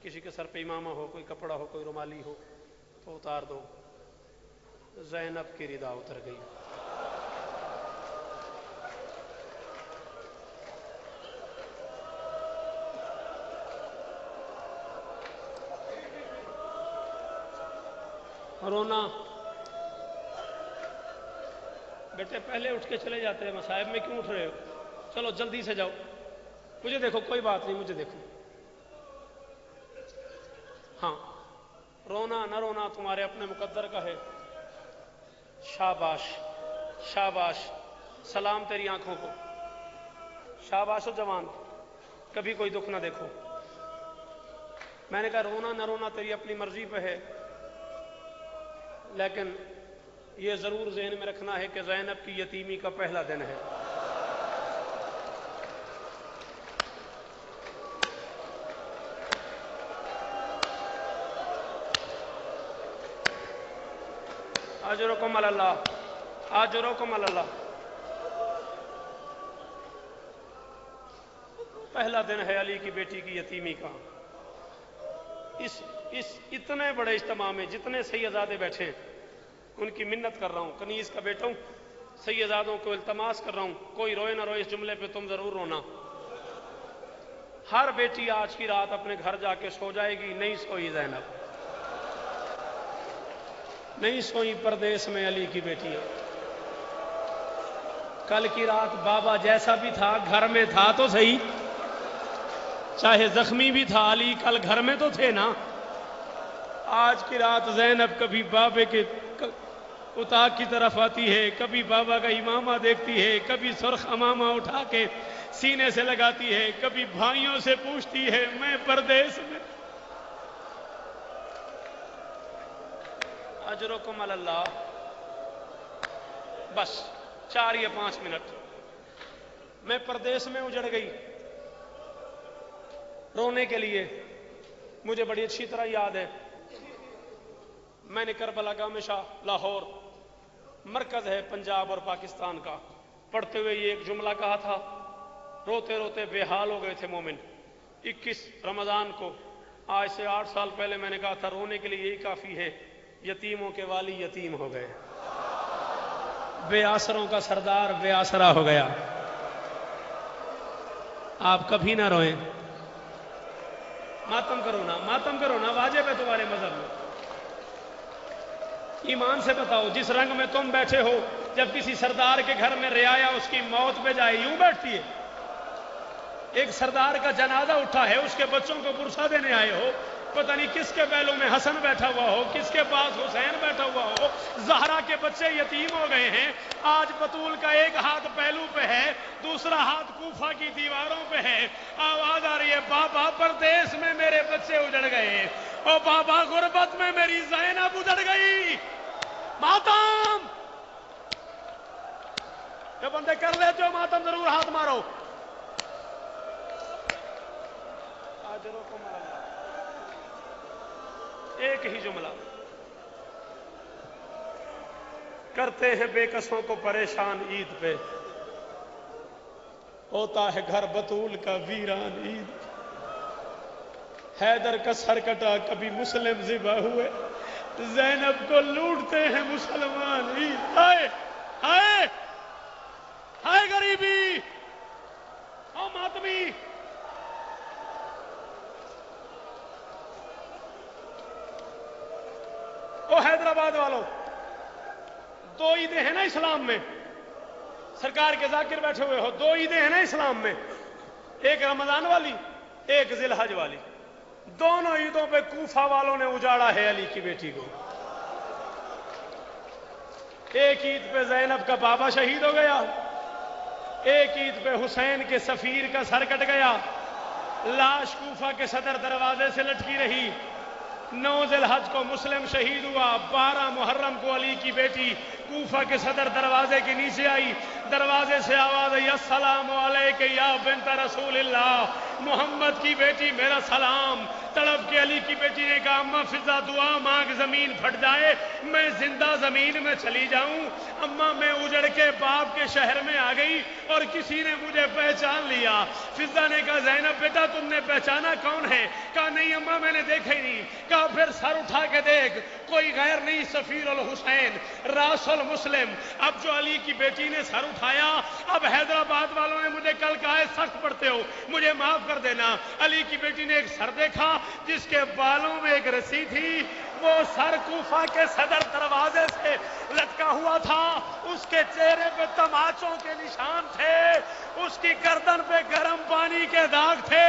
کسی کے سر پہ امامہ ہو، کوئی کپڑا ہو، کوئی رومالی ہو تو اتار دو۔ زینب کی ردا اتر گئی۔ رونا بیٹے پہلے اٹھ کے چلے جاتے ہیں، مصائب میں کیوں اٹھ رہے ہو؟ چلو جلدی سے جاؤ، مجھے دیکھو، کوئی بات نہیں، مجھے دیکھو۔ ہاں، رونا نہ رونا تمہارے اپنے مقدر کا ہے۔ شاباش شاباش، سلام تیری آنکھوں کو، شاباش و جوان، کبھی کوئی دکھ نہ دیکھو۔ میں نے کہا رونا نہ رونا تیری اپنی مرضی پہ ہے، لیکن یہ ضرور ذہن میں رکھنا ہے کہ زینب کی یتیمی کا پہلا دن ہے۔ اجرکم علی اللہ، اجرکم علی اللہ۔ پہلا دن ہے علی کی بیٹی کی یتیمی کا۔ اس اتنے بڑے اجتماع میں جتنے سیدزادے بیٹھے ہیں ان کی منت کر رہا ہوں، کنیز کا بیٹا ہوں، سیدزادوں کو التماس کر رہا ہوں، کوئی روئے نہ روئے، اس جملے پہ تم ضرور رونا۔ ہر بیٹی آج کی رات اپنے گھر جا کے سو جائے گی، نہیں سوئی زینب، نہیں سوئی پردیس میں علی کی بیٹی ہے۔ کل کی رات بابا جیسا بھی تھا گھر میں تھا تو صحیح، چاہے زخمی بھی تھا علی، کل گھر میں تو تھے نا۔ آج کی رات زینب کبھی بابے کے اتاق کی طرف آتی ہے، کبھی بابا کا امامہ دیکھتی ہے، کبھی سرخ امامہ اٹھا کے سینے سے لگاتی ہے، کبھی بھائیوں سے پوچھتی ہے میں پردیس میں۔ اجرکم علی اللہ۔ بس 4 یا 5 منٹ میں پردیس میں اجڑ گئی رونے کے لیے۔ مجھے بڑی اچھی طرح یاد ہے، میں نے کربلا کا ہمیشہ لاہور مرکز ہے پنجاب اور پاکستان کا، پڑھتے ہوئے یہ ایک جملہ کہا تھا، روتے روتے بے حال ہو گئے تھے مومن۔ 21 رمضان کو آج سے 8 سال پہلے میں نے کہا تھا رونے کے لیے یہی کافی ہے، یتیموں کے والی یتیم ہو گئے، بے آسروں کا سردار بے آسرا ہو گیا۔ آپ کبھی نہ روئیں، ماتم کرو نا، ماتم کرو نا، واجب ہے تمہارے مذہب میں۔ ایمان سے بتاؤ، جس رنگ میں تم بیٹھے ہو، جب کسی سردار کے گھر میں رعایا اس کی موت پہ جائے یوں بیٹھتی ہے؟ ایک سردار کا جنازہ اٹھا ہے، اس کے بچوں کو پرسا دینے آئے ہو، پتہ نہیں کس کے بیلوں میں حسن بیٹھا ہوا ہو، کس کے پاس حسین بیٹھا ہوا ہو، زہرا کے بچے یتیم ہو گئے ہیں، آج بطول کا ایک ہاتھ پہلو پہ ہے، دوسرا ہاتھ کوفہ کی دیواروں پہ ہے، آواز آ رہی ہے بابا پردیس میں میرے بچے اجڑ گئے، او بابا غربت میں میری زینب اجڑ گئی۔ ماتم جو بندے کر لیتے ہو ماتم ضرور ہاتھ مارو۔ ایک ہی جملہ، کرتے ہیں بے کسوں کو پریشان عید پہ، ہوتا ہے گھر بطول کا ویران عید، حیدر کا سر کٹا کبھی مسلم ذبح ہوئے، زینب کو لوٹتے ہیں مسلمان عید۔ ہائے ہائے ہائے غریبی، او ماتمی، او حیدرآباد والوں، دو عیدیں ہیں نا اسلام میں، سرکار کے ذاکر بیٹھے ہوئے ہو، دو عیدیں ہیں نا اسلام میں، ایک رمضان والی، ایک ذی الحج والی، دونوں عیدوں پہ کوفہ والوں نے اجاڑا ہے علی کی بیٹی کو۔ ایک عید پہ زینب کا بابا شہید ہو گیا، ایک عید پہ حسین کے سفیر کا سر کٹ گیا، لاش کوفہ کے صدر دروازے سے لٹکی رہی۔ 9 ذی الحج کو مسلم شہید ہوا، 12 محرم کو علی کی بیٹی کوفہ کے صدر دروازے کے نیچے آئی، دروازے سے آواز آئی السلام علیک یا بنت رسول اللہ، محمد کی بیٹی میرا سلام۔ تڑپ کے علی کی بیٹی نے کہا اماں فضا دعا مانگ زمین پھٹ جائے، میں زندہ زمین میں چلی جاؤں۔ اماں میں اجڑ کے باپ کے شہر میں آ گئی اور کسی نے مجھے پہچان لیا۔ فضا نے کہا زینب بیٹا تم نے پہچانا کون ہے؟ کہا نہیں اماں میں نے دیکھا ہی نہیں۔ کہا پھر سر اٹھا کے دیکھ، کوئی غیر نہیں، سفیر الحسین راس المسلم۔ اب جو علی کی بیٹی نے سر اٹھایا، اب حیدرآباد والوں نے مجھے کل کہا ہے سخت پڑھتے ہو، مجھے معاف کر دینا۔ علی کی بیٹی نے ایک سر دیکھا جس کے بالوں میں ایک رسی تھی، وہ سر کوفہ کے صدر دروازے سے لٹکا ہوا تھا، اس کے چہرے پہ تماچوں کے نشان تھے، اس کی گردن پہ گرم پانی کے داغ تھے۔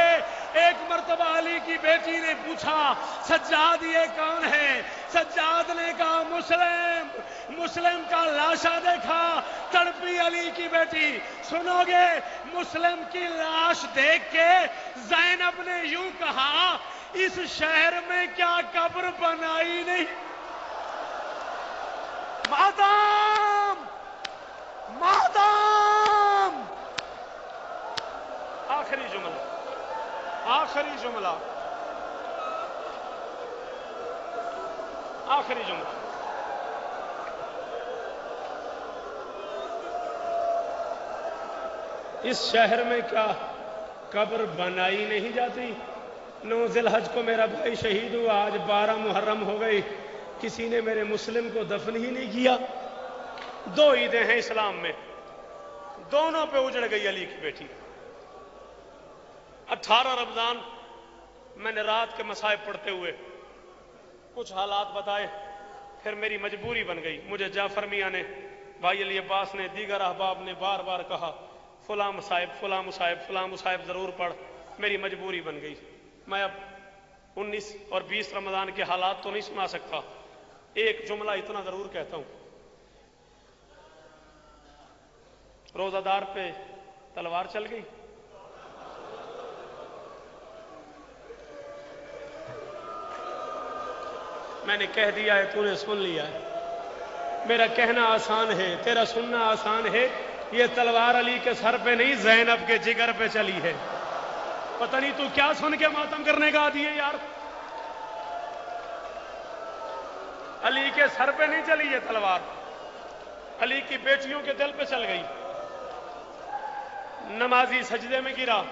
ایک مرتبہ علی کی بیٹی نے پوچھا سجاد یہ کون ہے؟ سجاد نے کہا مسلم۔ مسلم کا لاشا دیکھا، تڑپی علی کی بیٹی۔ سنو گے، مسلم کی لاش دیکھ کے زینب نے یوں کہا اس شہر میں کیا قبر بنائی نہیں؟ ماتم ماتم۔ آخری جملہ، آخری جملہ، آخری جملہ، اس شہر میں کیا قبر بنائی نہیں جاتی؟ 9 ذی الحج کو میرا بھائی شہید ہوا، آج 12 محرم ہو گئی، کسی نے میرے مسلم کو دفن ہی نہیں کیا۔ 2 عیدیں ہیں اسلام میں، دونوں پہ اجڑ گئی علی کی بیٹی۔ 18 رمضان میں نے رات کے مصائب پڑھتے ہوئے کچھ حالات بتائے، پھر میری مجبوری بن گئی۔ مجھے جعفر میاں نے، بھائی علی عباس نے، دیگر احباب نے بار بار کہا فلاں مصائب فلاں مصائب فلاں مصائب ضرور پڑھ، میری مجبوری بن گئی۔ میں اب 19 اور 20 رمضان کے حالات تو نہیں سنا سکتا، ایک جملہ اتنا ضرور کہتا ہوں، روزہ دار پہ تلوار چل گئی۔ میں نے کہہ دیا ہے، تو نے سن لیا ہے، میرا کہنا آسان ہے، تیرا سننا آسان ہے۔ یہ تلوار علی کے سر پہ نہیں، زینب کے جگر پہ چلی ہے۔ پتہ نہیں تو کیا سن کے ماتم کرنے کا عادی ہے یار۔ علی کے سر پہ نہیں چلی یہ تلوار، علی کی بیٹیوں کے دل پہ چل گئی۔ نمازی سجدے میں گرا،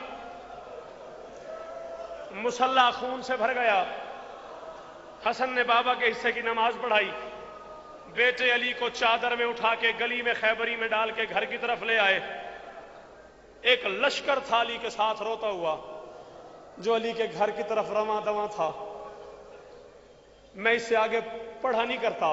مصلی خون سے بھر گیا۔ حسن نے بابا کے حصے کی نماز پڑھائی، بیٹے علی کو چادر میں اٹھا کے گلی میں خیبری میں ڈال کے گھر کی طرف لے آئے۔ ایک لشکر تھا علی کے ساتھ روتا ہوا، جو علی کے گھر کی طرف رواں دواں تھا۔ میں اس سے آگے پڑھا نہیں کرتا،